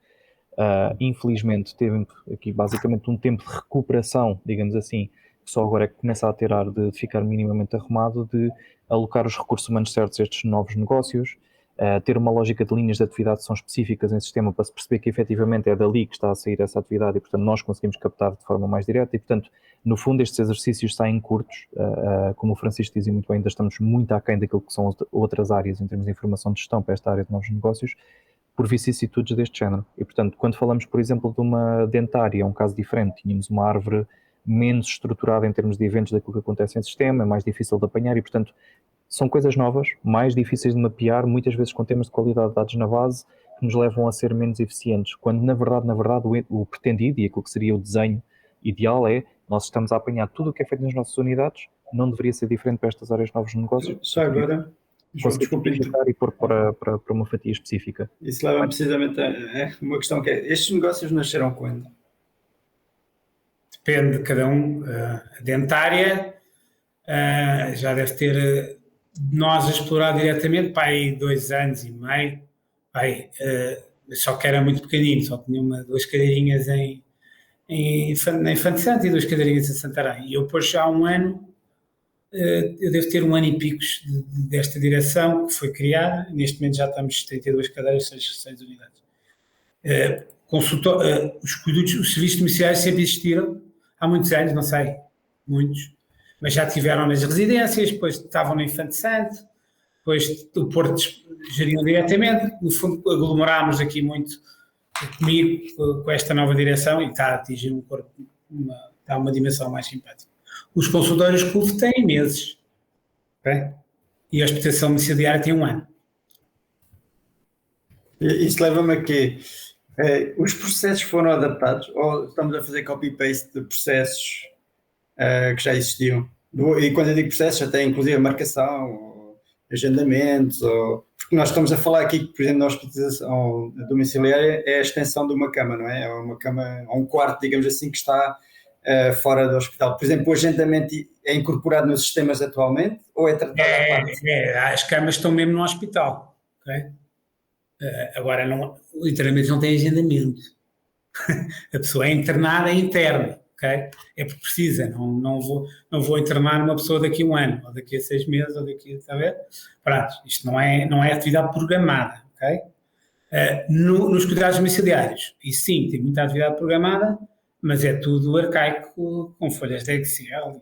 infelizmente, teve aqui basicamente um tempo de recuperação, digamos assim, que só agora é que começa a ter ar de ficar minimamente arrumado, de alocar os recursos humanos certos a estes novos negócios, ter uma lógica de linhas de atividade que são específicas em sistema para se perceber que efetivamente é dali que está a sair essa atividade e, portanto, nós conseguimos captar de forma mais direta e, portanto, no fundo estes exercícios saem curtos, como o Francisco dizia muito bem, ainda estamos muito aquém daquilo que são outras áreas em termos de informação de gestão para esta área de novos negócios, por vicissitudes deste género. E, portanto, quando falamos, por exemplo, de uma dentária, é um caso diferente, tínhamos uma árvore menos estruturada em termos de eventos daquilo que acontece em sistema, é mais difícil de apanhar e, portanto, são coisas novas, mais difíceis de mapear, muitas vezes com temas de qualidade de dados na base, que nos levam a ser menos eficientes, quando na verdade o pretendido e aquilo que seria o desenho ideal é, nós estamos a apanhar tudo o que é feito nas nossas unidades, não deveria ser diferente para estas áreas de novos negócios. Só agora, desculpa, e pôr para uma fatia específica. Isso leva precisamente a uma questão que é, estes negócios nasceram quando? Depende de cada um. A dentária já deve ter nós a explorar diretamente, para aí 2 anos e meio, só que era muito pequenino, só tinha 2 cadeirinhas na Infante Santo e 2 cadeirinhas em Santarém. E eu depois já há 1 ano, eu devo ter 1 ano e picos desta direção que foi criada, neste momento já estamos 32 cadeiras, 6 unidades. Os serviços domiciliares sempre existiram, há muitos anos, não sei, muitos, mas já tiveram nas residências, depois estavam no Infante Santo, depois o Porto geriam diretamente, no fundo aglomerámos aqui muito comigo, com esta nova direção, e está a atingir um corpo, está uma dimensão mais simpática. Os consultórios CUF têm meses, okay? E a hospitalização domiciliária tem 1 ano. Isso leva-me a quê? Os processos foram adaptados ou estamos a fazer copy-paste de processos que já existiam? E quando eu digo processos, até inclusive a marcação, ou agendamentos, porque nós estamos a falar aqui, por exemplo, na hospitalização domiciliária é a extensão de uma cama, não é? É uma cama, ou um quarto, digamos assim, que está fora do hospital. Por exemplo, o agendamento é incorporado nos sistemas atualmente ou é tratado à parte? As camas estão mesmo no hospital, ok? Agora, literalmente não tem agendamento. A pessoa é internada, é interna, ok? É porque precisa, não vou internar uma pessoa daqui a um ano, ou daqui a 6 meses, ou daqui a... Está a ver? Pronto, isto não é atividade programada, ok? Nos cuidados domiciliários, e sim, tem muita atividade programada, mas é tudo arcaico, com folhas de Excel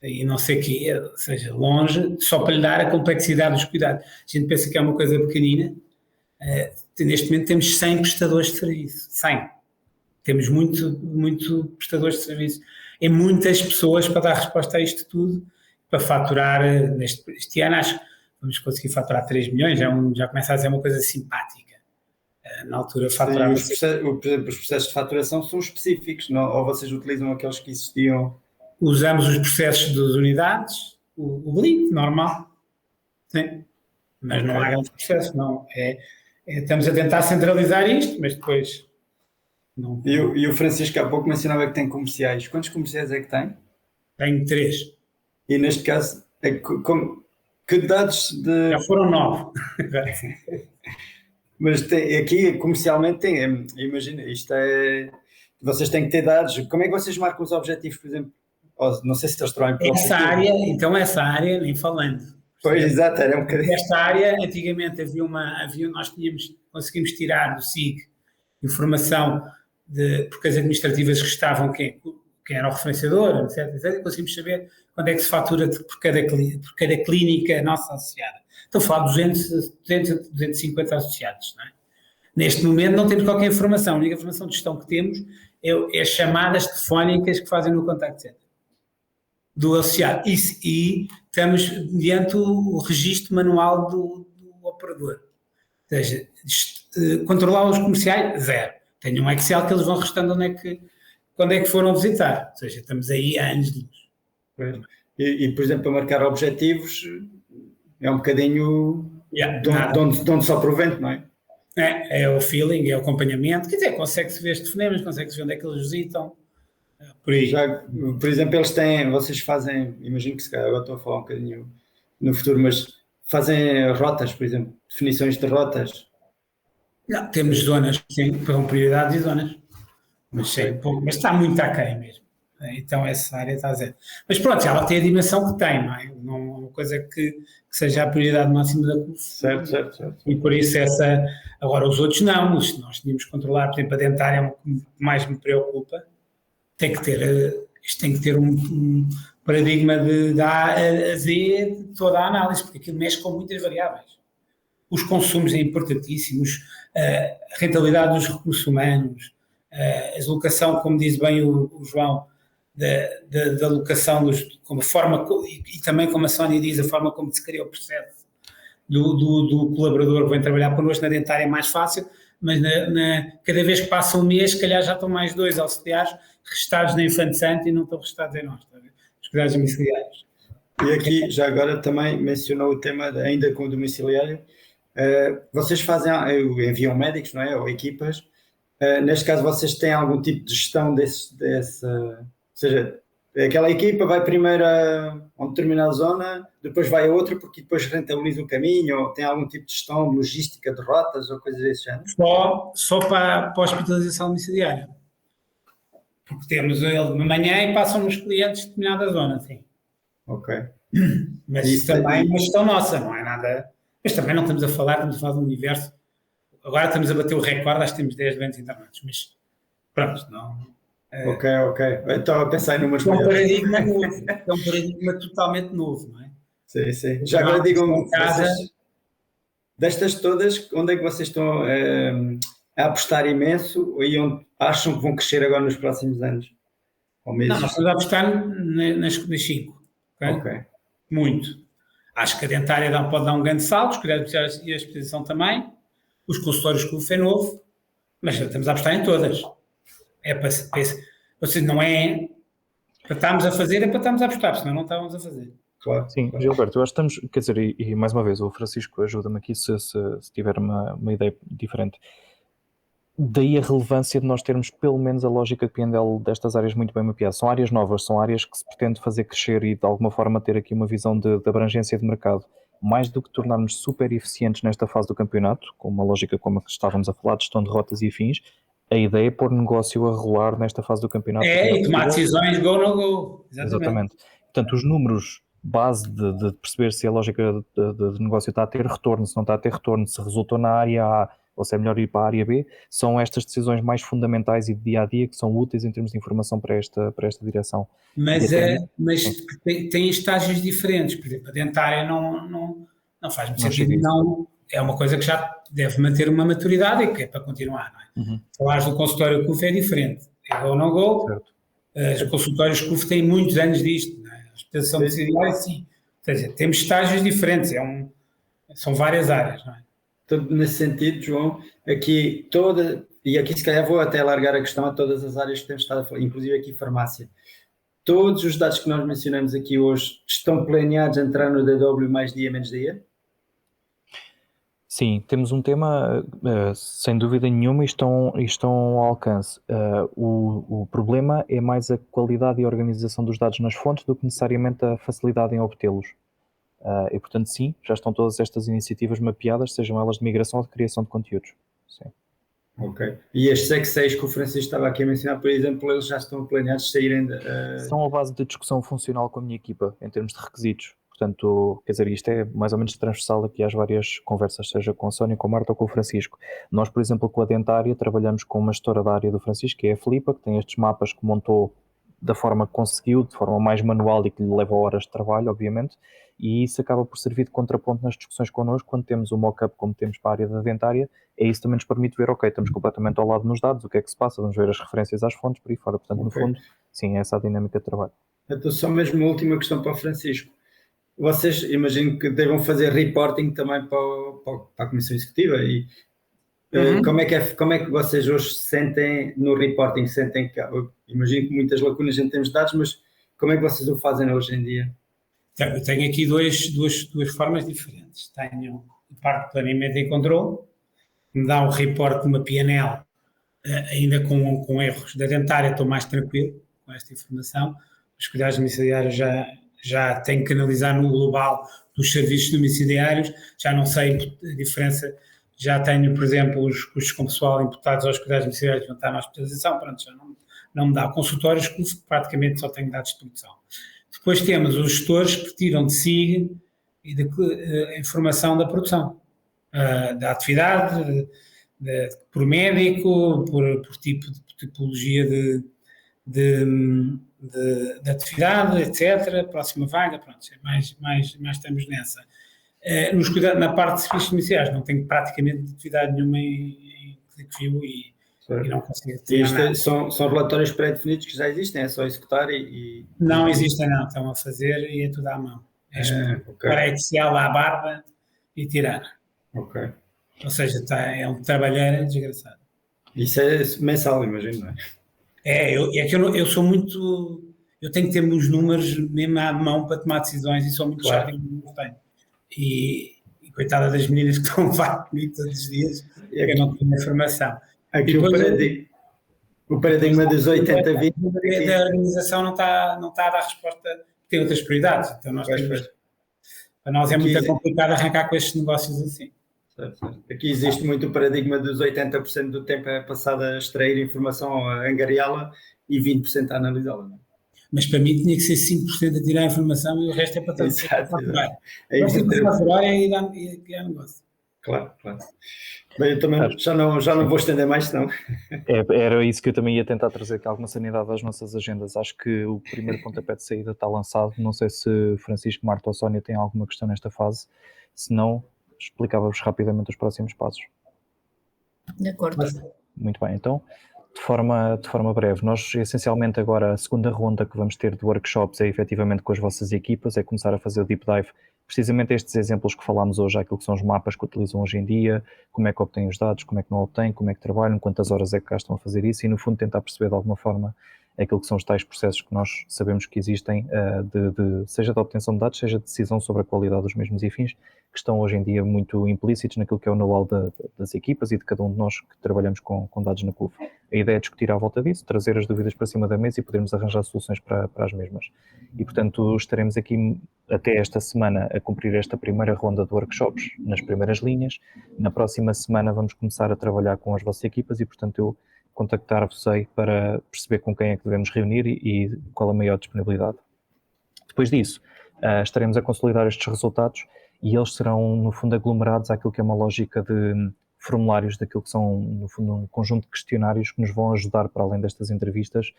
e não sei o quê, ou seja, longe, só para lhe dar a complexidade dos cuidados. A gente pensa que é uma coisa pequenina. Neste momento temos 100 prestadores de serviço, 100. Temos muito prestadores de serviço. É muitas pessoas para dar resposta a isto tudo, para faturar, este ano acho que vamos conseguir faturar 3 milhões, já começa a ser uma coisa simpática. Na altura faturava... Os processos de faturação são específicos, não? Ou vocês utilizam aqueles que existiam? Usamos os processos das unidades, o Blink, normal, sim. Mas não há grandes processos, não. Estamos a tentar centralizar isto, mas depois... Não. E o Francisco há pouco mencionava que tem comerciais. Quantos comerciais é que tem? Tenho 3. E neste caso, que dados de... Já foram 9. Mas aqui comercialmente imagina, isto é... Vocês têm que ter dados. Como é que vocês marcam os objetivos, por exemplo? Não sei se eles trabalham para essa área, nem falando. Pois, exato, era um bocadinho. Nesta área, antigamente nós conseguimos tirar do SIG informação porque as administrativas gostavam quem era o referenciador, etc. Conseguimos saber quando é que se fatura por cada clínica nossa associada. Estou a falar de 250 associados, não é? Neste momento não temos qualquer informação. A única informação de gestão que temos é as chamadas telefónicas que fazem no contact center do associado. E estamos mediante o registro manual do operador. Ou seja, controlar os comerciais, 0. Tenho um Excel que eles vão restando quando é que foram visitar. Ou seja, estamos aí há anos de luz. E, por exemplo, para marcar objetivos é um bocadinho de onde só provento, não é? É o feeling, é o acompanhamento. Quer dizer, consegue-se ver os telefonemas, consegue-se ver onde é que eles visitam. Por aí. Por exemplo, vocês fazem, imagino que se calhar agora estou a falar um bocadinho no futuro, mas fazem rotas, por exemplo, definições de rotas. Não, temos zonas, sim, com prioridades e zonas. Mas está muito aquém mesmo. Então essa área está a zero. Mas pronto, ela tem a dimensão que tem, não é? Não é uma coisa que seja a prioridade máxima da CUF. Certo. E por isso agora os outros não, nós tínhamos que controlar, por exemplo, a dentária é o que mais me preocupa. Isto tem que ter um paradigma de A a Z de toda a análise, porque aquilo mexe com muitas variáveis. Os consumos é importantíssimos, a rentabilidade dos recursos humanos, a deslocação, como diz bem o João, da alocação, como forma, e também como a Sónia diz, a forma como se cria o processo do colaborador que vem trabalhar connosco na dentária é mais fácil, mas cada vez que passa um mês, se calhar já estão mais 2 auxiliares restados na Infante Santo e não estão restados em nós, os cuidados domiciliários. E aqui, já agora, também mencionou o tema, ainda com o domiciliário, vocês enviam médicos, não é? Ou equipas. Neste caso, vocês têm algum tipo de gestão ou seja, aquela equipa vai primeiro a uma determinada zona, depois vai a outra, porque depois rentabiliza o caminho, ou tem algum tipo de gestão, logística de rotas, ou coisas desse género? Só para a hospitalização domiciliária. Porque temos ele de manhã e passam nos clientes de determinada zona, sim. Ok. Mas isso também é uma gestão nossa, não é nada... Mas também não estamos a falar de um universo... Agora estamos a bater o recorde, acho que temos 10 doentes internados, mas pronto, não... Ok. Estava a pensar em números maiores. É um paradigma totalmente novo, não é? Sim. Já agora digam-me, destas todas, onde é que vocês estão a apostar imenso e onde acham que vão crescer agora nos próximos anos? Ou meses? Não, nós estamos a apostar nas 5. Ok. Muito. Acho que a dentária pode dar um grande salto, os cuidados especiais e a exposição também. Os consultórios CUF é novo, mas estamos a apostar em todas. Ou seja, não é para estarmos a fazer, é para estarmos a apostar, senão não estávamos a fazer. Claro. Sim, claro. Gilberto, eu acho que estamos, quer dizer, e mais uma vez, o Francisco ajuda-me aqui se tiver uma ideia diferente. Daí a relevância de nós termos pelo menos a lógica de PNL destas áreas muito bem mapeadas. São áreas novas, são áreas que se pretende fazer crescer e de alguma forma ter aqui uma visão de abrangência de mercado. Mais do que tornarmos super eficientes nesta fase do campeonato, com uma lógica como a que estávamos a falar, de gestão de rotas e afins, a ideia é pôr negócio a rolar nesta fase do campeonato. E tomar decisões go, no go. Exatamente. Portanto, os números base de perceber se a lógica de negócio está a ter retorno, se não está a ter retorno, se resultou na área A ou se é melhor ir para a área B, são estas decisões mais fundamentais e de dia-a-dia que são úteis em termos de informação para esta direção. Mas tem estágios diferentes, por exemplo, a dentária não faz muito sentido, não, é uma coisa que já deve manter uma maturidade e que é para continuar, não é? Falares do consultório CUF é diferente, é go, no go, os consultórios CUF têm muitos anos disto, não é? A hospitalização decidiária, sim, ou seja, temos estágios diferentes, são várias áreas, não é? Nesse sentido, João, aqui e aqui se calhar vou até alargar a questão a todas as áreas que temos estado a falar, inclusive aqui farmácia. Todos os dados que nós mencionamos aqui hoje estão planeados a entrar no DW mais dia menos dia? Sim, temos um tema, sem dúvida nenhuma, e estão ao alcance. O problema é mais a qualidade e a organização dos dados nas fontes do que necessariamente a facilidade em obtê-los. E, portanto, sim, já estão todas estas iniciativas mapeadas, sejam elas de migração ou de criação de conteúdos. Sim. Ok. E estes Excel que o Francisco estava aqui a mencionar, por exemplo, eles já estão planeados de saírem... São a base de discussão funcional com a minha equipa, em termos de requisitos. Portanto, quer dizer, isto é mais ou menos transversal aqui às várias conversas, seja com a Sónia, com a Marta ou com o Francisco. Nós, por exemplo, com a dentária, trabalhamos com uma gestora da área do Francisco, que é a Filipa, que tem estes mapas que montou da forma que conseguiu, de forma mais manual e que lhe leva horas de trabalho, obviamente, e isso acaba por servir de contraponto nas discussões connosco, quando temos o mock-up como temos para a área da dentária, e isso também nos permite ver, ok, estamos completamente ao lado nos dados, o que é que se passa, vamos ver as referências às fontes, por aí fora. Portanto, no fundo, sim, é essa a dinâmica de trabalho. Então, só mesmo uma última questão para o Francisco. Vocês, imagino que devam fazer reporting também para a Comissão Executiva e como é que vocês hoje se sentem no reporting? Sentem que, imagino que muitas lacunas em termos de dados, mas como é que vocês o fazem hoje em dia? Eu tenho aqui duas formas diferentes. Tenho a parte de planeamento e controle, que me dá um report de uma PNL, ainda com erros da dentária, estou mais tranquilo com esta informação. Os cuidados domiciliários já tenho que analisar no global dos serviços domiciliários, já não sei a diferença, já tenho, por exemplo, os custos com pessoal imputados aos cuidados domiciliários que vão estar na hospitalização, pronto, já não me dá. Consultórios que praticamente só tenho dados de produção. Depois temos os gestores que tiram de SIG e a informação da produção, da atividade, por médico, por tipo de tipologia de atividade, etc. Próxima vaga, pronto, mais estamos nessa. Na parte de serviços domiciliares não tenho praticamente atividade nenhuma em ClickView e não consigo ter são relatórios pré-definidos que já existem, é só executar e... Não existem, não, estão a fazer e é tudo à mão. Para Excel à barba e tirar. Ok. Ou seja, é um trabalheiro desgraçado. Isso é mensal, imagino, não é? Eu sou muito... Eu tenho que ter os números mesmo à mão para tomar decisões e sou muito chato em números que tenho. E coitada das meninas que estão a levar comigo todos os dias, eu não tenho informação. Aqui o paradigma dos 80-20... A organização não está a dar resposta, tem outras prioridades. Então para nós é muito complicado arrancar com estes negócios assim. Certo. Aqui existe muito o paradigma dos 80% do tempo é passado a extrair informação, a angariá-la e 20% a analisá-la. Não é? Mas para mim tinha que ser 5% a tirar a informação e o resto é para faturar. É faturar e criar negócio. Claro. Bem, eu também já não vou estender mais, senão... Era isso que eu também ia tentar trazer aqui alguma sanidade às nossas agendas. Acho que o primeiro pontapé de saída está lançado. Não sei se Francisco, Marta ou Sónia têm alguma questão nesta fase. Se não, explicava-vos rapidamente os próximos passos. De acordo. Muito bem, então, de forma breve, nós essencialmente agora a segunda ronda que vamos ter de workshops é efetivamente com as vossas equipas, é começar a fazer o deep dive precisamente estes exemplos que falámos hoje, aquilo que são os mapas que utilizam hoje em dia, como é que obtêm os dados, como é que não obtêm, como é que trabalham, quantas horas é que gastam a fazer isso, e no fundo tentar perceber de alguma forma aquilo que são os tais processos que nós sabemos que existem, seja de obtenção de dados, seja de decisão sobre a qualidade dos mesmos e fins, que estão hoje em dia muito implícitos naquilo que é o know-how das equipas e de cada um de nós que trabalhamos com dados na CUF. A ideia é discutir à volta disso, trazer as dúvidas para cima da mesa e podermos arranjar soluções para as mesmas. E, portanto, estaremos aqui até esta semana a cumprir esta primeira ronda de workshops nas primeiras linhas. Na próxima semana vamos começar a trabalhar com as vossas equipas e, portanto, eu contactar-vos-ei para perceber com quem é que devemos reunir e qual a maior disponibilidade. Depois disso, estaremos a consolidar estes resultados e eles serão, no fundo, aglomerados àquilo que é uma lógica de formulários, daquilo que são, no fundo, um conjunto de questionários que nos vão ajudar, para além destas entrevistas,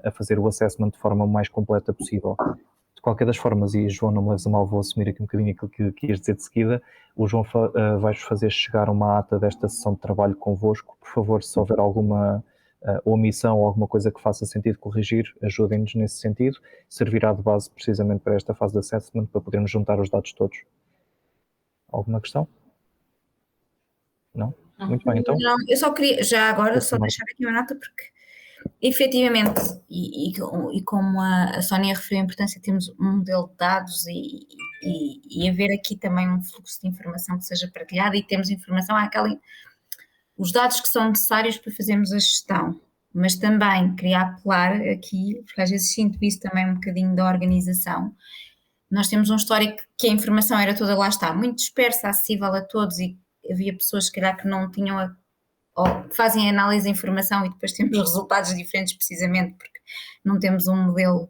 a fazer o assessment de forma mais completa possível. De qualquer das formas, e João, não me leves a mal, vou assumir aqui um bocadinho aquilo que ias dizer de seguida, o João vai-vos fazer chegar uma ata desta sessão de trabalho convosco. Por favor, se houver alguma omissão ou alguma coisa que faça sentido corrigir, ajudem-nos nesse sentido. Servirá de base precisamente para esta fase de assessment, para podermos juntar os dados todos. Alguma questão? Não? Muito bem, então. Não, eu só queria, já agora, só deixar aqui uma nota, porque efetivamente, e como a Sónia referiu a importância de termos um modelo de dados e haver aqui também um fluxo de informação que seja partilhado e temos informação, os dados que são necessários para fazermos a gestão, mas também queria apelar aqui, porque às vezes sinto isso também um bocadinho da organização. Nós temos um histórico que a informação era toda, lá está, muito dispersa, acessível a todos e havia pessoas, se calhar, que não tinham ou que fazem análise de informação e depois temos resultados diferentes precisamente porque não temos um modelo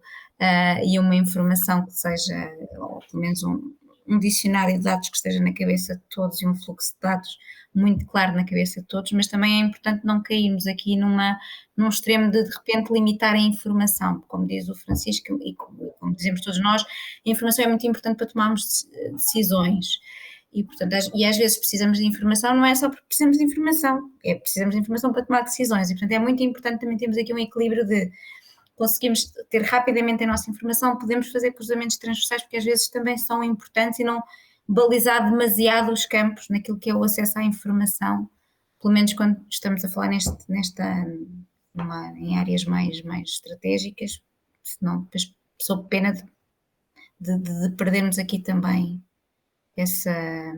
e uma informação que seja, ou pelo menos um dicionário de dados que esteja na cabeça de todos e um fluxo de dados muito claro na cabeça de todos, mas também é importante não cairmos aqui num extremo de repente limitar a informação, como diz o Francisco e como dizemos todos nós, a informação é muito importante para tomarmos decisões. E, portanto, às vezes precisamos de informação, não é só porque precisamos de informação, precisamos de informação para tomar decisões e, portanto, é muito importante também termos aqui um equilíbrio de conseguimos ter rapidamente a nossa informação, podemos fazer cruzamentos transversais porque às vezes também são importantes e não balizar demasiado os campos naquilo que é o acesso à informação, pelo menos quando estamos a falar em áreas mais estratégicas, senão depois sou pena de perdermos aqui também essa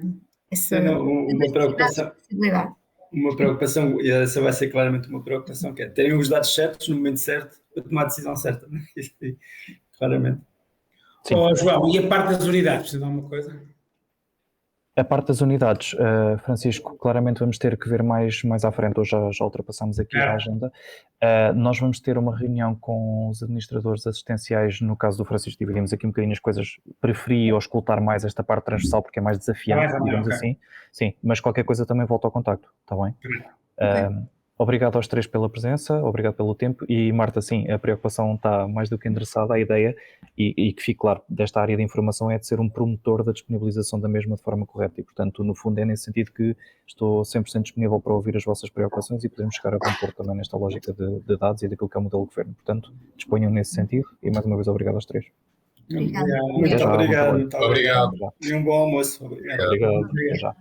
uma preocupação, e essa vai ser claramente uma preocupação, que é terem os dados certos no momento certo para tomar a decisão certa, né? Claramente. João, e a parte das unidades, precisa de alguma coisa? A parte das unidades, Francisco, claramente vamos ter que ver mais à frente, hoje já ultrapassamos aqui a agenda. Nós vamos ter uma reunião com os administradores assistenciais, no caso do Francisco dividimos aqui um bocadinho as coisas, preferi auscultar mais esta parte transversal porque é mais desafiante, digamos assim. Sim, mas qualquer coisa também volta ao contacto, está bem? Obrigado aos três pela presença, obrigado pelo tempo e Marta, sim, a preocupação está mais do que endereçada, a ideia e que fique claro, desta área de informação é de ser um promotor da disponibilização da mesma de forma correta e portanto no fundo é nesse sentido que estou 100% disponível para ouvir as vossas preocupações e podemos chegar a bom porto também nesta lógica de dados e daquilo que é o modelo de governo, portanto disponham nesse sentido e mais uma vez obrigado aos três. Muito obrigado. E um bom almoço. Obrigado. Até já.